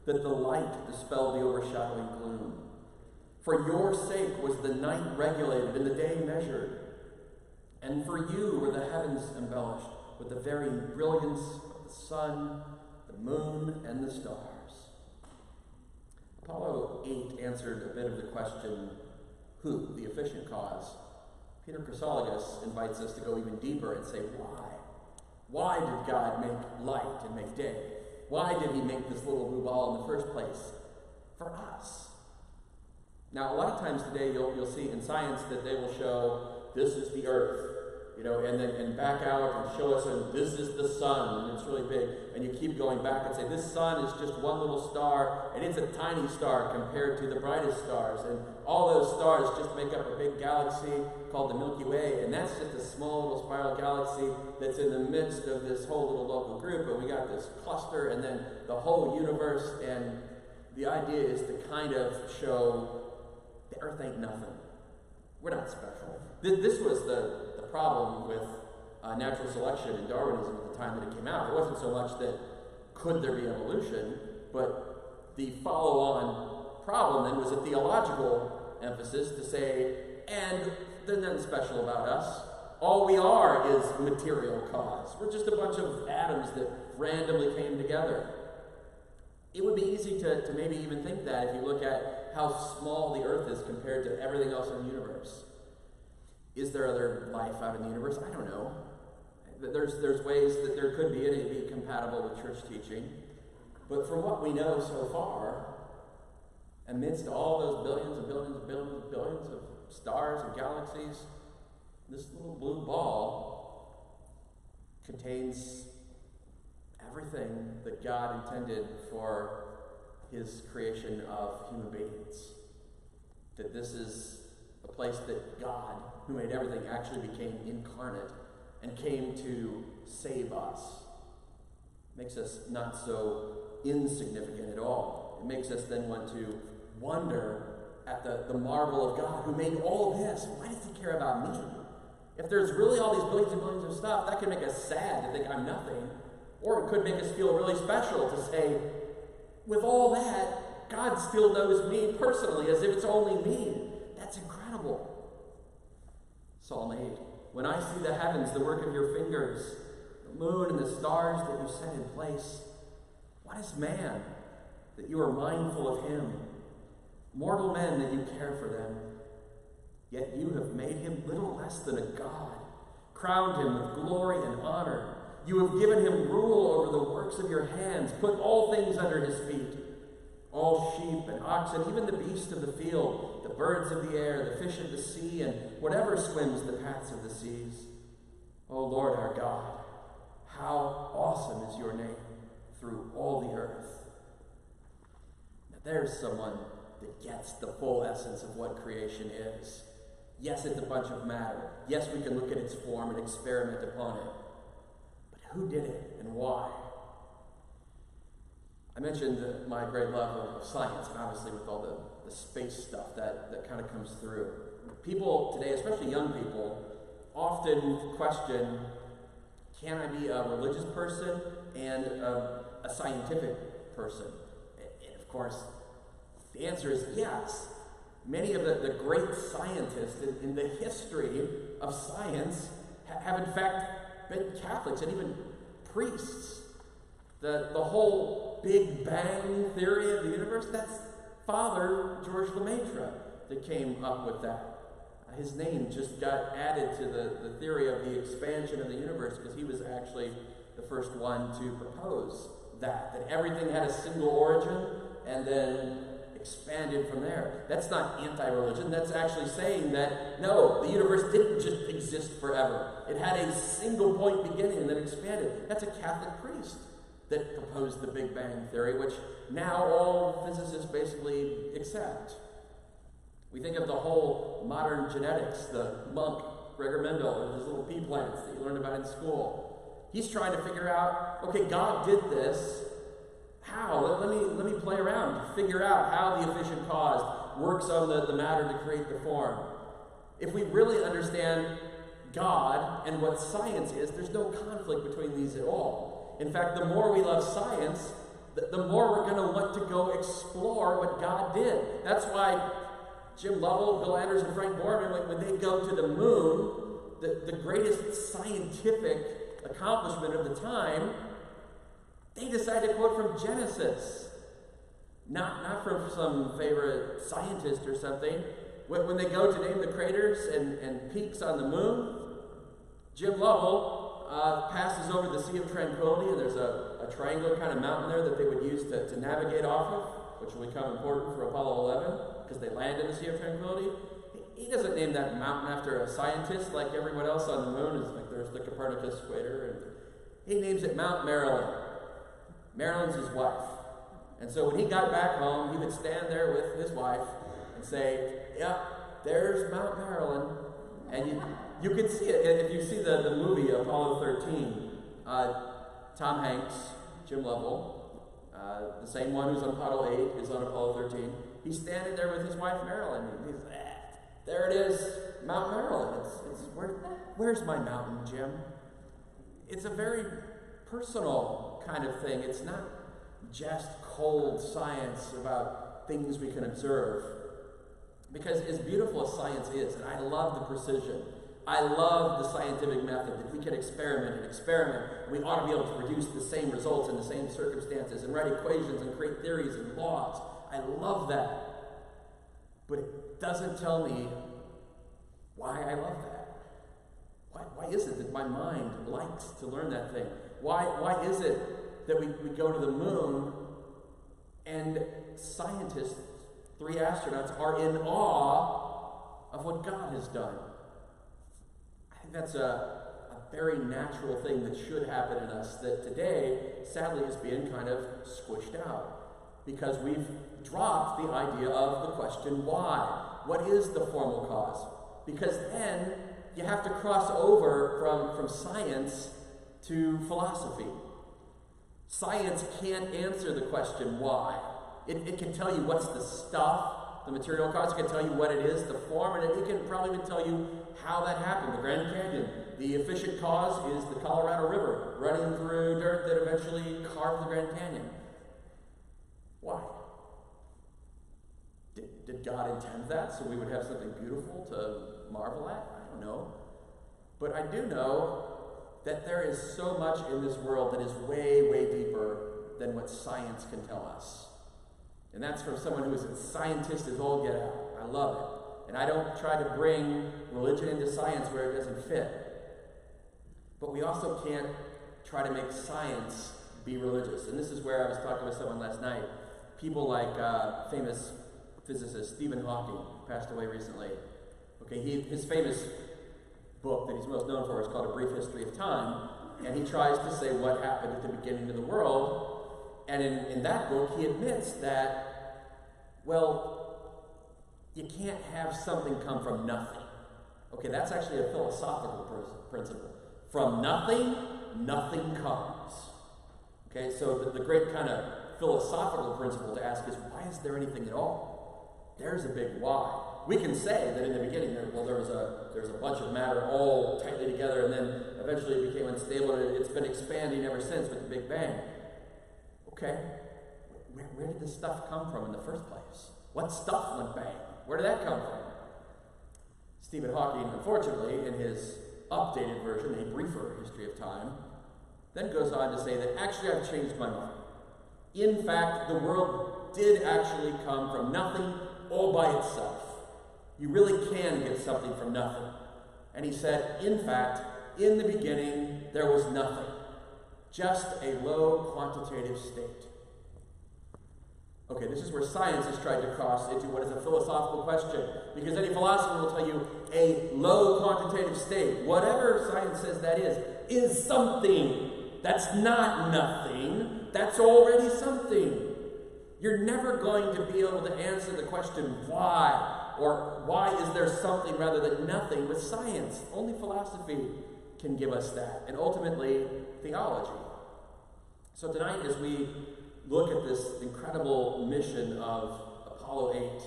that the light dispelled the overshadowing gloom. For your sake was the night regulated and the day measured. And for you were the heavens embellished with the very brilliance of the sun, the moon, and the stars. Apollo 8 answered a bit of the question, who, the efficient cause? Peter Chrysologus invites us to go even deeper and say, why? Why did God make light and make day? Why did he make this little blue ball in the first place? For us. Now, a lot of times today you'll see in science that they will show this is the earth, and back out and show us, and this is the sun, and it's really big, and you keep going back and say, this sun is just one little star, and it's a tiny star compared to the brightest stars, and all those stars just make up a big galaxy called the Milky Way, and that's just a small little spiral galaxy that's in the midst of this whole little local group, and we got this cluster, and then the whole universe, and the idea is to kind of show the earth ain't nothing. We're not special. This was the problem with natural selection and Darwinism at the time that it came out. It wasn't so much that could there be evolution? But the follow-on problem then was a theological emphasis to say, and there's nothing special about us. All we are is material cause. We're just a bunch of atoms that randomly came together. It would be easy to maybe even think that if you look at how small the earth is compared to everything else in the universe. Is there other life out in the universe? I don't know. There's ways that there could be, and it'd be compatible with church teaching. But from what we know so far, amidst all those billions and billions and billions and billions of stars and galaxies, this little blue ball contains everything that God intended for his creation of human beings. That this is a place that God, who made everything, actually became incarnate and came to save us. Makes us not so insignificant at all. It makes us then want to wonder at the marvel of God who made all of this. Why does he care about me? If there's really all these billions and billions of stuff, that could make us sad to think I'm nothing. Or it could make us feel really special to say, with all that, God still knows me personally as if it's only me. That's incredible. Psalm 8. When I see the heavens, the work of your fingers, the moon and the stars that you set in place, what is man that you are mindful of him? Mortal men that you care for them. Yet you have made him little less than a god, crowned him with glory and honor. You have given him rule over the works of your hands, put all things under his feet, all sheep and oxen, even the beasts of the field, the birds of the air, the fish of the sea, and whatever swims the paths of the seas. O Lord our God, how awesome is your name through all the earth. Now there's someone that gets the full essence of what creation is. Yes, it's a bunch of matter. Yes, we can look at its form and experiment upon it. But who did it and why? I mentioned my great love of science, and obviously with all the space stuff that kind of comes through. People today, especially young people, often question, can I be a religious person and a scientific person? And of course, the answer is yes. Many of the great scientists in the history of science have in fact been Catholics and even priests. The whole Big Bang theory of the universe, that's Father George Lemaitre that came up with that. His name just got added to the theory of the expansion of the universe because he was actually the first one to propose that everything had a single origin and then expanded from there. That's not anti-religion. That's actually saying that, no, the universe didn't just exist forever. It had a single point beginning and then expanded. That's a Catholic priest that proposed the Big Bang theory, which now all physicists basically accept. We think of the whole modern genetics, the monk, Gregor Mendel, and his little pea plants that you learned about in school. He's trying to figure out, okay, God did this. How? Let me play around, figure out how the efficient cause works on the matter to create the form. If we really understand God and what science is, there's no conflict between these at all. In fact, the more we love science, the more we're going to want to go explore what God did. That's why Jim Lovell, Bill Anders, and Frank Borman, when they go to the moon, the greatest scientific accomplishment of the time, they decide to quote from Genesis, not from some favorite scientist or something. When they go to name the craters and peaks on the moon, Jim Lovell passes over the Sea of Tranquility, and there's a triangular kind of mountain there that they would use to navigate off of, which will become important for Apollo 11, because they land in the Sea of Tranquility. He doesn't name that mountain after a scientist like everyone else on the moon. It's like there's the Copernicus equator, and he names it Mount Marilyn. Marilyn's his wife. And so when he got back home, he would stand there with his wife and say, yep, there's Mount Marilyn. And you can see it. If you see the movie Apollo 13, Tom Hanks, Jim Lovell, the same one who's on Apollo 8 is on Apollo 13. He's standing there with his wife Marilyn. And he's, there it is, Mount Marilyn. Where's my mountain, Jim? It's a very personal kind of thing. It's not just cold science about things we can observe. Because as beautiful as science is, and I love the precision, I love the scientific method that we can experiment, we ought to be able to produce the same results in the same circumstances and write equations and create theories and laws. I love that. But it doesn't tell me why I love that. Why is it that my mind likes to learn that thing? Why is it that we go to the moon and scientists, 3 astronauts, are in awe of what God has done? I think that's a very natural thing that should happen in us that today, sadly, is being kind of squished out because we've dropped the idea of the question, why? What is the formal cause? Because then you have to cross over from science to philosophy. Science can't answer the question, why? It can tell you what's the stuff, the material cause. It can tell you what it is, the form, and it can probably even tell you how that happened. The Grand Canyon. The efficient cause is the Colorado River running through dirt that eventually carved the Grand Canyon. Why? Did God intend that so we would have something beautiful to marvel at? I don't know. But I do know that there is so much in this world that is way, way deeper than what science can tell us. And that's from someone who is a scientist as all get out. I love it. And I don't try to bring religion into science where it doesn't fit. But we also can't try to make science be religious. And this is where I was talking with someone last night. People like famous physicist Stephen Hawking, passed away recently. Okay, his famous book that he's most known for is called A Brief History of Time. And he tries to say what happened at the beginning of the world. And in that book, he admits that, well, you can't have something come from nothing. Okay, that's actually a philosophical principle. From nothing, nothing comes. Okay, so the great kind of philosophical principle to ask is, why is there anything at all? There's a big why. We can say that in the beginning, there was a bunch of matter all tightly together, and then eventually it became unstable, and it's been expanding ever since with the Big Bang. Okay, where did this stuff come from in the first place? What stuff went bang? Where did that come from? Stephen Hawking, unfortunately, in his updated version, A Briefer History of Time, then goes on to say that actually I've changed my mind. In fact, the world did actually come from nothing all by itself. You really can get something from nothing. And he said, in fact, in the beginning, there was nothing. Just a low quantitative state. Okay, this is where science has tried to cross into what is a philosophical question. Because any philosopher will tell you a low quantitative state, whatever science says that is something. That's not nothing. That's already something. You're never going to be able to answer the question why, or why is there something rather than nothing with science. Only philosophy can give us that, and ultimately theology. So tonight, as we look at this incredible mission of Apollo 8,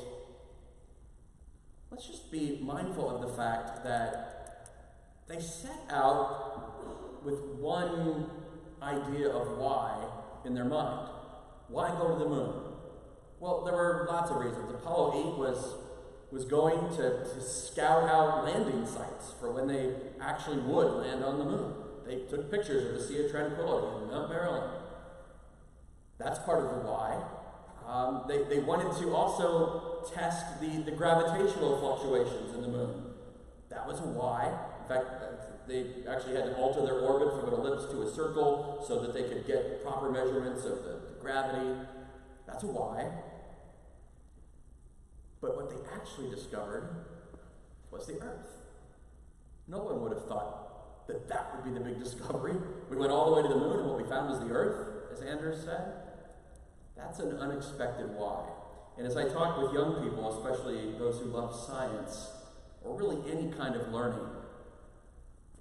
let's just be mindful of the fact that they set out with one idea of why in their mind. Why go to the moon? Well, there were lots of reasons. Apollo 8 was going to scout out landing sites for when they actually would land on the moon. They took pictures of the Sea of Tranquility in Mount Maryland. That's part of the why. They wanted to also test the gravitational fluctuations in the moon. That was a why. In fact, they actually had to alter their orbit from an ellipse to a circle so that they could get proper measurements of the gravity. That's a why. But what they actually discovered was the Earth. No one would have thought that would be the big discovery. We went all the way to the moon, and what we found was the Earth, as Anders said. That's an unexpected why. And as I talk with young people, especially those who love science, or really any kind of learning,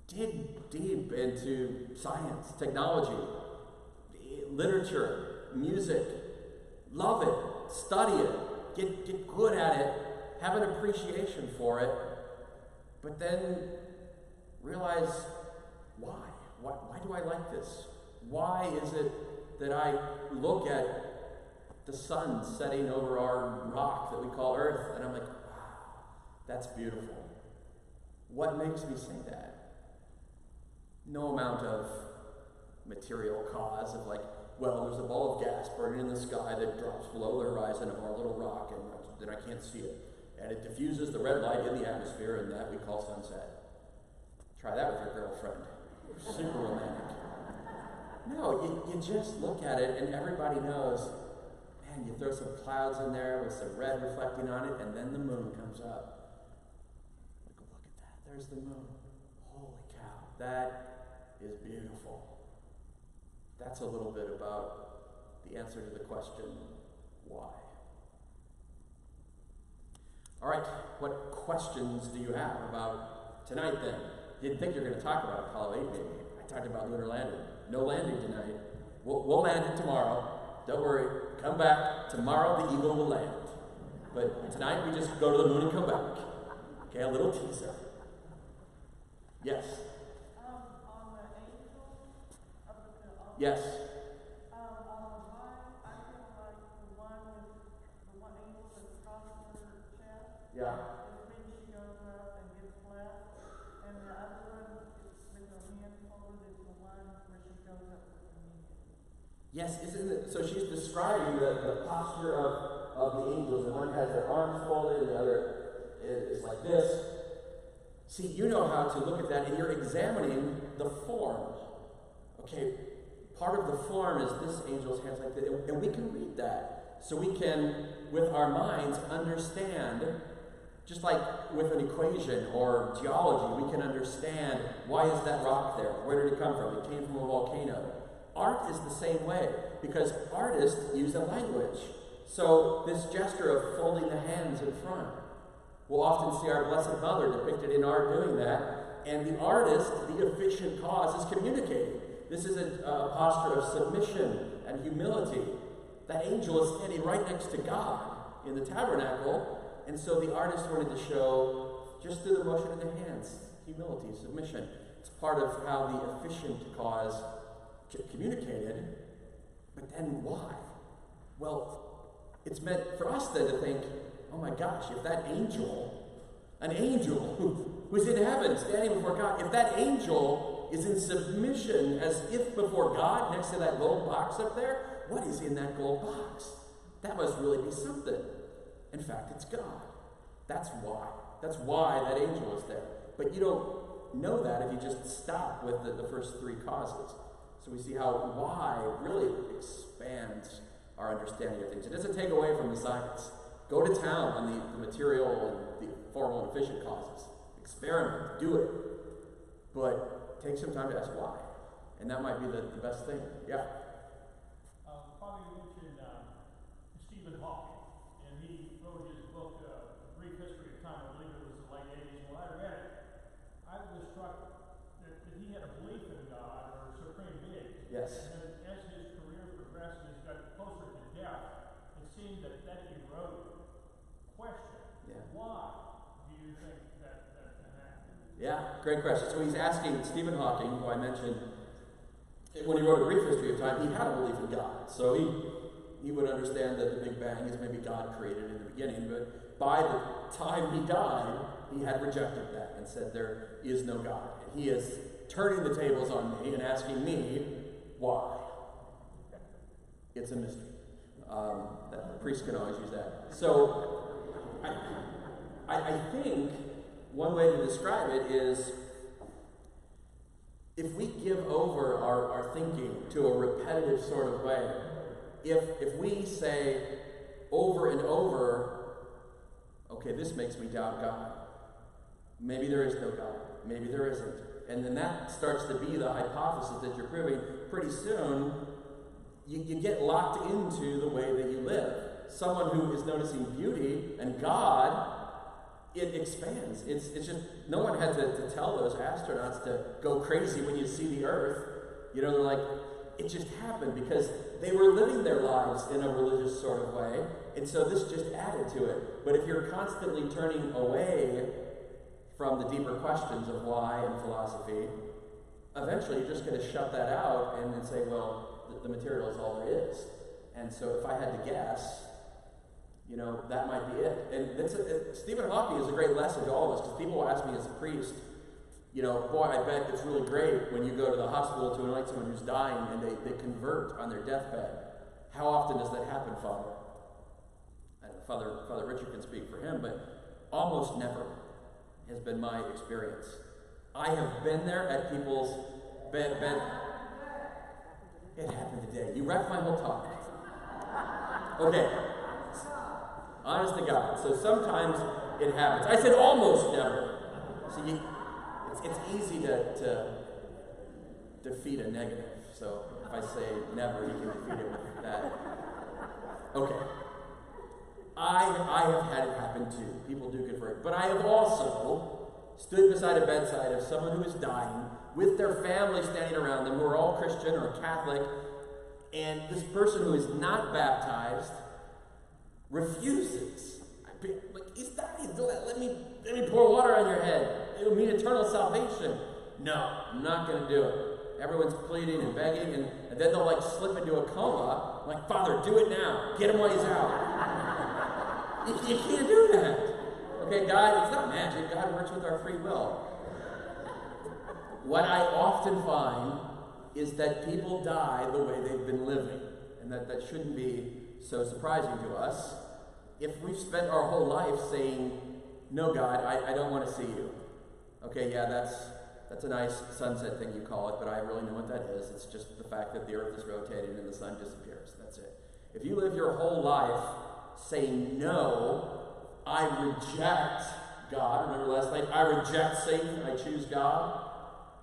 dig deep into science, technology, literature, music. Love it, study it, get good at it, have an appreciation for it, but then realize why? Why do I like this? Why is it that I look at the sun setting over our rock that we call Earth, and I'm like, wow, that's beautiful? What makes me say that? No amount of material cause of like, well, there's a ball of gas burning in the sky that drops below the horizon of our little rock, and then I can't see it. And it diffuses the red light in the atmosphere, and that we call sunset. Try that with your girlfriend. Super romantic. No, you just look at it, and everybody knows, man, you throw some clouds in there with some red reflecting on it, and then the moon comes up. Look at that. There's the moon. Holy cow. That is beautiful. That's a little bit about the answer to the question, why? All right, what questions do you have about tonight then? Didn't think you were going to talk about Apollo 8 maybe. I talked about Lunar Landing. No landing tonight. We'll land it tomorrow. Don't worry. Come back. Tomorrow the Eagle will land. But tonight we just go to the moon and come back. Okay, a little teaser. Yes? On the angel of the Yes. on the line, I feel like the one angel that's crossing her chest. Yeah. When she goes up and gets blessed, and the other one with her hand folded is the one where she goes up with communion. Yes, isn't it? So she's describing the posture of the angels. The one has their arms folded, and the other is like this. See, you know how to look at that, and you're examining the form. Okay, part of the form is this angel's hands like that, and we can read that. So we can, with our minds, understand, just like with an equation or geology, we can understand, why is that rock there? Where did it come from? It came from a volcano. Art is the same way, because artists use a language. So this gesture of folding the hands in front, we'll often see our Blessed Mother depicted in art doing that, and the artist, the efficient cause, is communicating. This is a posture of submission and humility. That angel is standing right next to God in the tabernacle, and so the artist wanted to show, just through the motion of the hands, humility, submission. It's part of how the efficient cause communicated. But then why? Well, it's meant for us then to think, oh my gosh, if that angel, an angel who's in heaven standing before God, if that angel is in submission as if before God next to that gold box up there, what is in that gold box? That must really be something. In fact, it's God. That's why. That's why that angel is there. But you don't know that if you just stop with the first three causes. So we see how why really expands our understanding of things. It doesn't take away from the science. Go to town on the material and the formal and efficient causes. Experiment, do it. But take some time to ask why. And that might be the best thing. Yeah? Father, you mentioned Stephen Hawking, and he wrote his book, Brief History of Time. I believe it was the late 80s. When I read it, I was struck that he had a belief in God or supreme being. Yes. And as his career progressed and he got closer to death, it seemed that eroded. Question. Yeah. Why do you think that can happen? Yeah, great question. So he's asking Stephen Hawking, who I mentioned, when he wrote A Brief History of Time, he had a belief in God. So he would understand that the Big Bang is maybe God created in the beginning, but by the time he died, he had rejected that and said there is no God. And he is turning the tables on me and asking me why. It's a mystery. That the priest can always use that. So I think one way to describe it is, if we give over our thinking to a repetitive sort of way, if we say over and over, okay, this makes me doubt God. Maybe there is no God. Maybe there isn't. And then that starts to be the hypothesis that you're proving. Pretty soon, you get locked into the way that you live. Someone who is noticing beauty and God, it expands. It's just, no one had to tell those astronauts to go crazy when you see the Earth. You know, they're like, it just happened because they were living their lives in a religious sort of way. And so this just added to it. But if you're constantly turning away from the deeper questions of why and philosophy, eventually you're just going to shut that out and then say, well, the material is all there is. And so if I had to guess, that might be it. And Stephen Hawking is a great lesson to all of us, because people will ask me as a priest, boy, I bet it's really great when you go to the hospital to anoint someone who's dying and they convert on their deathbed. How often does that happen, Father? I don't know, Father Richard can speak for him, but almost never has been my experience. I have been there at people's bed. It happened today. You wrecked my whole talk. Okay. Honest to God. So sometimes it happens. I said almost never. So it's easy to defeat a negative. So if I say never, you can defeat it with that. Okay. I have had it happen too. People do convert. But I have also stood beside a bedside of someone who is dying with their family standing around them who are all Christian or Catholic, and this person who is not baptized refuses. Like, he's dying. Let me pour water on your head. It'll mean eternal salvation. No, I'm not going to do it. Everyone's pleading and begging, and then they'll slip into a coma. I'm like, Father, do it now. Get him while he's out. You can't do that. Okay, God, it's not magic. God works with our free will. What I often find is that people die the way they've been living, and that shouldn't be so surprising to us. If we've spent our whole life saying, no, God, I don't want to see you. Okay, yeah, that's a nice sunset thing you call it, but I really know what that is. It's just the fact that the earth is rotating and the sun disappears. That's it. If you live your whole life saying, no, I reject God. Remember last night? I reject Satan. I choose God.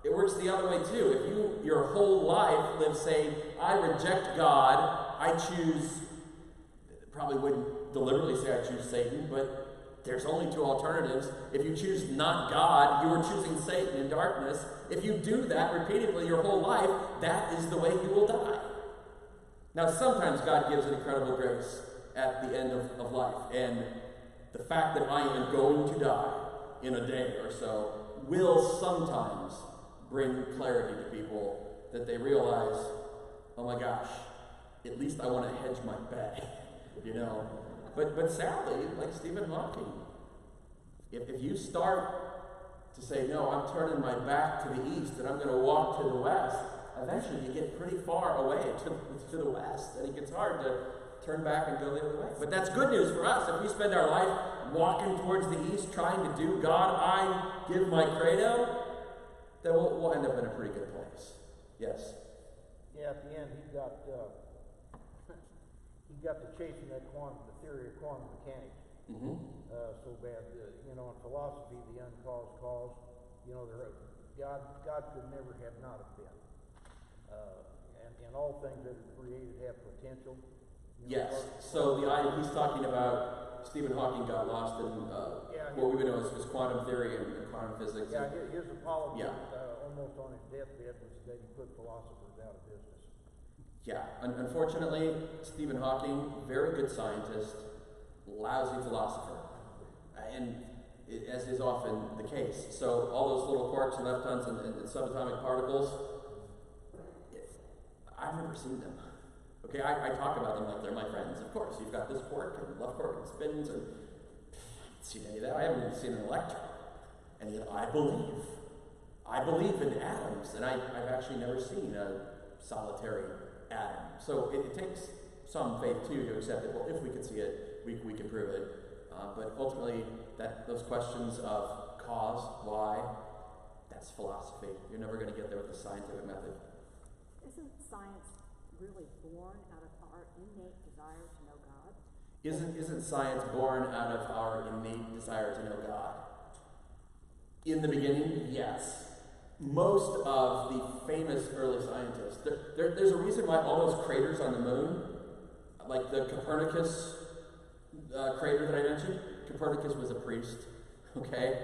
It works the other way too. If you, your whole life, live saying, I reject God, I choose, probably wouldn't deliberately say I choose Satan, but there's only two alternatives. If you choose not God, you are choosing Satan in darkness. If you do that repeatedly your whole life, that is the way you will die. Now, sometimes God gives an incredible grace at the end of life, and the fact that I am going to die in a day or so will sometimes bring clarity to people, that they realize, oh my gosh, at least I want to hedge my bet, But sadly, like Stephen Hawking, if you start to say, no, I'm turning my back to the east and I'm going to walk to the west, eventually you get pretty far away to the west, and it gets hard to turn back and go the other way. But that's good news for us. If we spend our life walking towards the east, trying to do God, I give my credo, then we'll end up in a pretty good place. Yes? Yeah, at the end he got to chasing that the theory of quantum mechanics so bad. In philosophy, the uncaused cause, God could never have not have been. And all things that are created have potential. Yes. So he's talking about Stephen Hawking got lost in what we know as quantum theory and quantum physics. Yeah, his apology almost on his deathbed was that he put philosophers out of business. Yeah. Unfortunately, Stephen Hawking, very good scientist, lousy philosopher. And as is often the case. So all those little quarks and leptons and subatomic particles, I've never seen them. Okay, I talk about them like they're my friends. Of course, you've got this quark and left quark and spins, and I haven't seen any of that. I haven't even seen an electron. And yet I believe in atoms, and I've actually never seen a solitary atom. So it takes some faith too to accept it. Well, if we can see it, we can prove it. But ultimately, those questions of cause, why, that's philosophy. You're never going to get there with the scientific method. Isn't science really born out of our innate desire to know God? Isn't science born out of our innate desire to know God? In the beginning, yes. Most of the famous early scientists, there's a reason why all those craters on the moon, like the Copernicus crater that I mentioned, Copernicus was a priest, okay?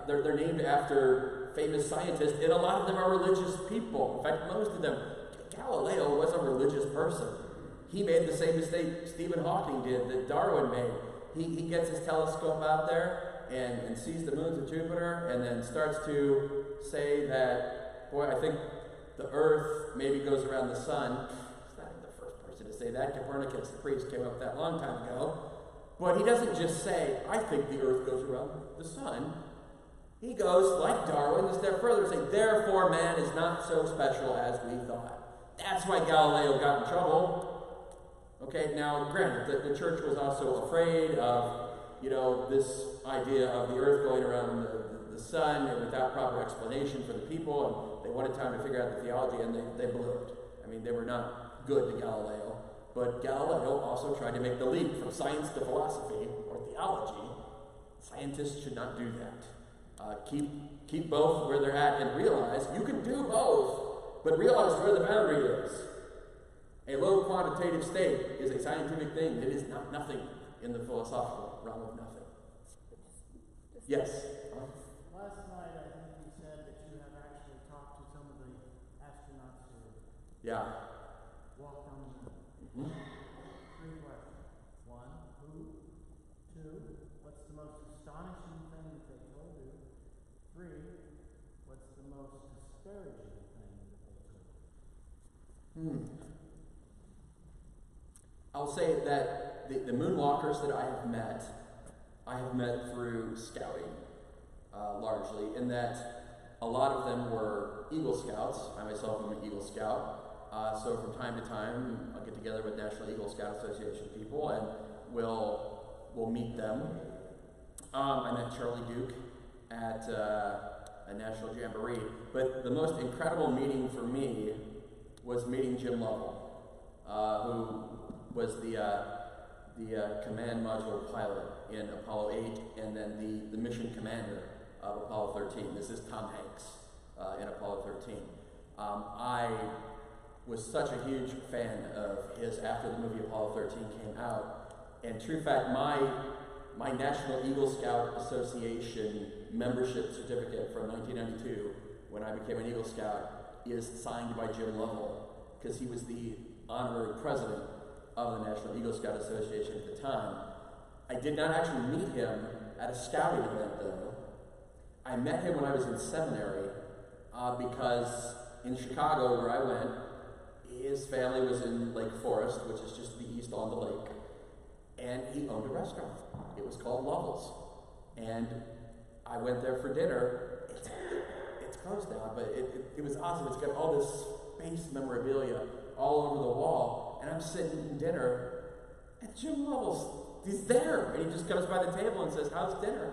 They're named after famous scientists, and a lot of them are religious people. In fact, most of them. Galileo was a religious person. He made the same mistake Stephen Hawking did that Darwin made. He gets his telescope out there and sees the moons of Jupiter, and then starts to say that, boy, I think the earth maybe goes around the sun. He's not the first person to say that. Copernicus, the priest, came up with that a long time ago. But he doesn't just say, I think the earth goes around the sun. He goes, like Darwin, a step further and say, therefore man is not so special as we thought. That's why Galileo got in trouble. Okay, now granted, the church was also afraid of, this idea of the earth going around the sun and without proper explanation for the people, and they wanted time to figure out the theology, and they blew it. I mean, they were not good to Galileo, but Galileo also tried to make the leap from science to philosophy or theology. Scientists should not do that. Keep both where they're at and realize you can do both, but realize where the boundary is. A low quantitative state is a scientific thing. It is not nothing in the philosophical realm of nothing. Yes? Last night, I think you said that you have actually talked to some of the astronauts who walked on the moon. 3 questions. 1, who? 2, what's the most astonishing thing that they told you? 3, what's the most discouraging thing that they told you? I'll say that the moonwalkers that I have met through scouting, largely, in that a lot of them were Eagle Scouts. I myself am an Eagle Scout. So from time to time, I'll get together with National Eagle Scout Association people, and we'll meet them. I met Charlie Duke at a National Jamboree. But the most incredible meeting for me was meeting Jim Lovell, who was the command module pilot in Apollo 8, and then the mission commander of Apollo 13. This is Tom Hanks in Apollo 13. I was such a huge fan of his after the movie Apollo 13 came out. And true fact, my National Eagle Scout Association membership certificate from 1992, when I became an Eagle Scout, is signed by Jim Lovell, because he was the honorary president of the National Eagle Scout Association at the time. I did not actually meet him at a scouting event, though. I met him when I was in seminary, because in Chicago, where I went, his family was in Lake Forest, which is just to the east on the lake, and he owned a restaurant. It was called Lovell's, and I went there for dinner. It's closed now, but it was awesome. It's got all this space memorabilia all over the wall, and I'm sitting eating dinner, and Jim Lovell's, he's there, and he just comes by the table and says, "How's dinner?"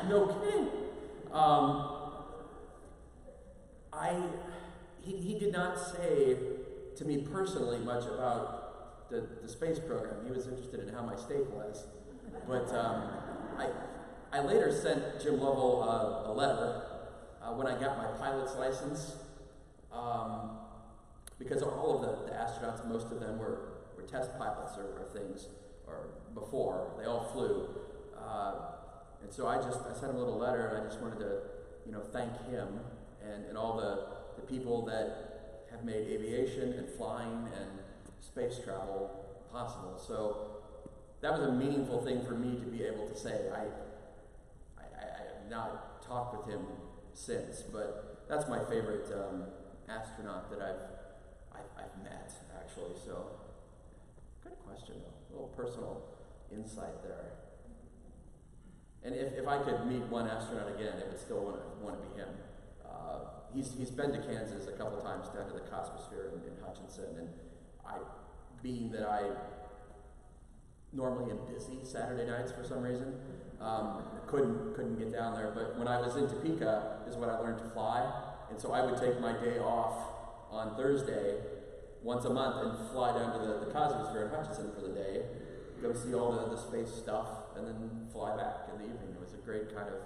No kidding. He did not say to me personally much about the space program. He was interested in how my steak was. But I later sent Jim Lovell a letter when I got my pilot's license, because all of the astronauts, most of them were test pilots or things, or before. They all flew. And so I sent him a little letter, and I just wanted to, thank him and all the people that have made aviation and flying and space travel possible. So that was a meaningful thing for me to be able to say. I have not talked with him since, but that's my favorite astronaut that I've met, actually. So good question, though. A little personal insight there. And if I could meet one astronaut again, it would still want to be him. He's been to Kansas a couple times down to the Cosmosphere in Hutchinson, and being that I normally am busy Saturday nights for some reason, couldn't get down there. But when I was in Topeka is when I learned to fly, and so I would take my day off on Thursday once a month and fly down to the Cosmosphere in Hutchinson for the day, go see all the space stuff, and then fly back in the evening. It was a great kind of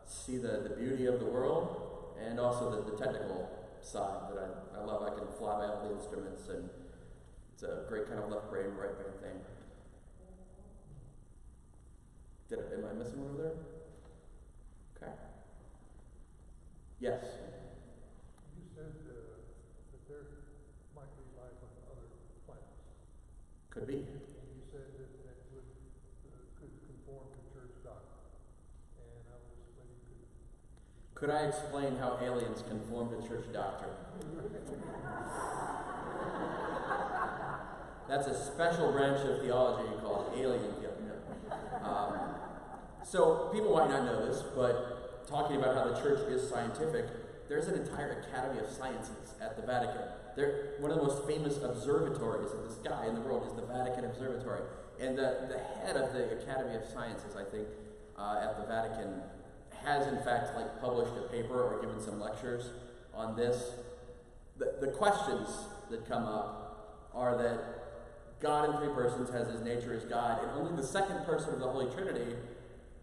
see the beauty of the world, and also the technical side that I love. I can fly by all the instruments, and it's a great kind of left brain, right brain thing. Am I missing one over there? Okay. Yes? You said that there might be life on other planets. Could be. And you said that could conform to church doctrine. And I was wondering, Could I explain how aliens conform to church doctrine? That's a special branch of theology called alien theology. So people might not know this, but talking about how the church is scientific, there's an entire Academy of Sciences at the Vatican. One of the most famous observatories of the sky in the world is the Vatican Observatory. And the head of the Academy of Sciences, I think, at the Vatican, has in fact published a paper or given some lectures on this. The questions that come up are that God in three persons has his nature as God, and only the second person of the Holy Trinity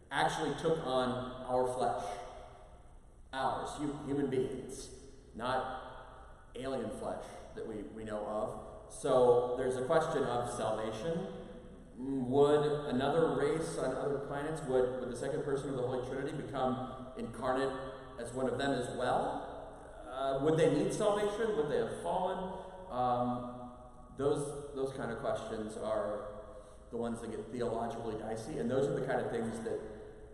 actually took on our flesh. Ours, human beings, not alien flesh that we know of. So there's a question of salvation. Would another race on other planets, would the second person of the Holy Trinity become incarnate as one of them as well? Would they need salvation? Would they have fallen? Those kind of questions are the ones that get theologically dicey, and those are the kind of things that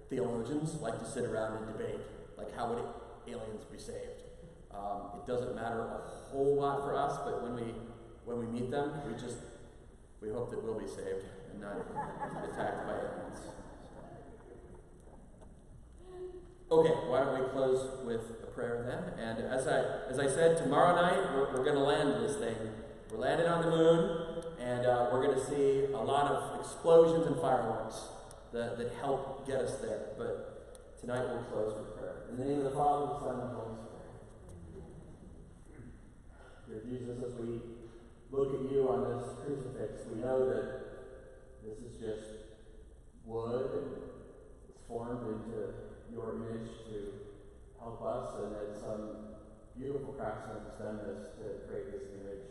theologians like to sit around and debate. Like, how would aliens be saved? It doesn't matter a whole lot for us, but when we meet them, we hope that we'll be saved and not attacked by aliens. Okay, why don't we close with a prayer then? And as I said, tomorrow night we're going to land this thing. We're landing on the moon, and we're going to see a lot of explosions and fireworks that help get us there. But tonight we'll close with prayer. In the name of the Father, the Son, and the Holy Spirit. Dear Jesus, as we look at you on this crucifix, we know that this is just wood, and it's formed into your image to help us, and that some beautiful craftsman has done this to create this image.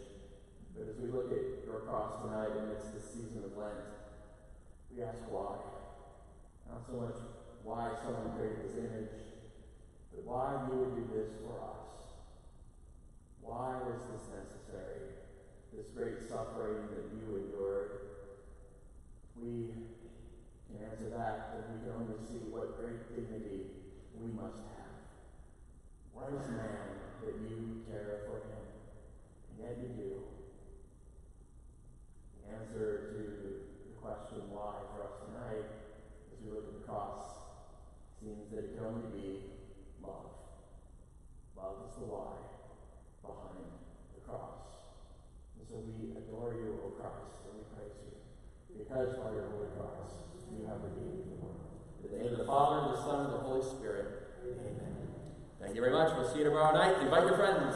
But as we look at your cross tonight, and it's the season of Lent, we ask why. Not so much why someone created this image, but why you would do this for us. Why was this necessary? This great suffering that you endured. We can answer that, but we can only see what great dignity we must have. What is man that you care for him? And yet you do. The answer to the question why for us tonight, as we look at the cross, seems that it can only be love. Love is the why behind the cross. And so we adore you, O Christ, and we praise you. Because by your holy cross, you have redeemed the world. In the name of the Father, the Son, and the Holy Spirit. Amen. Thank you very much. We'll see you tomorrow night. Invite your friends.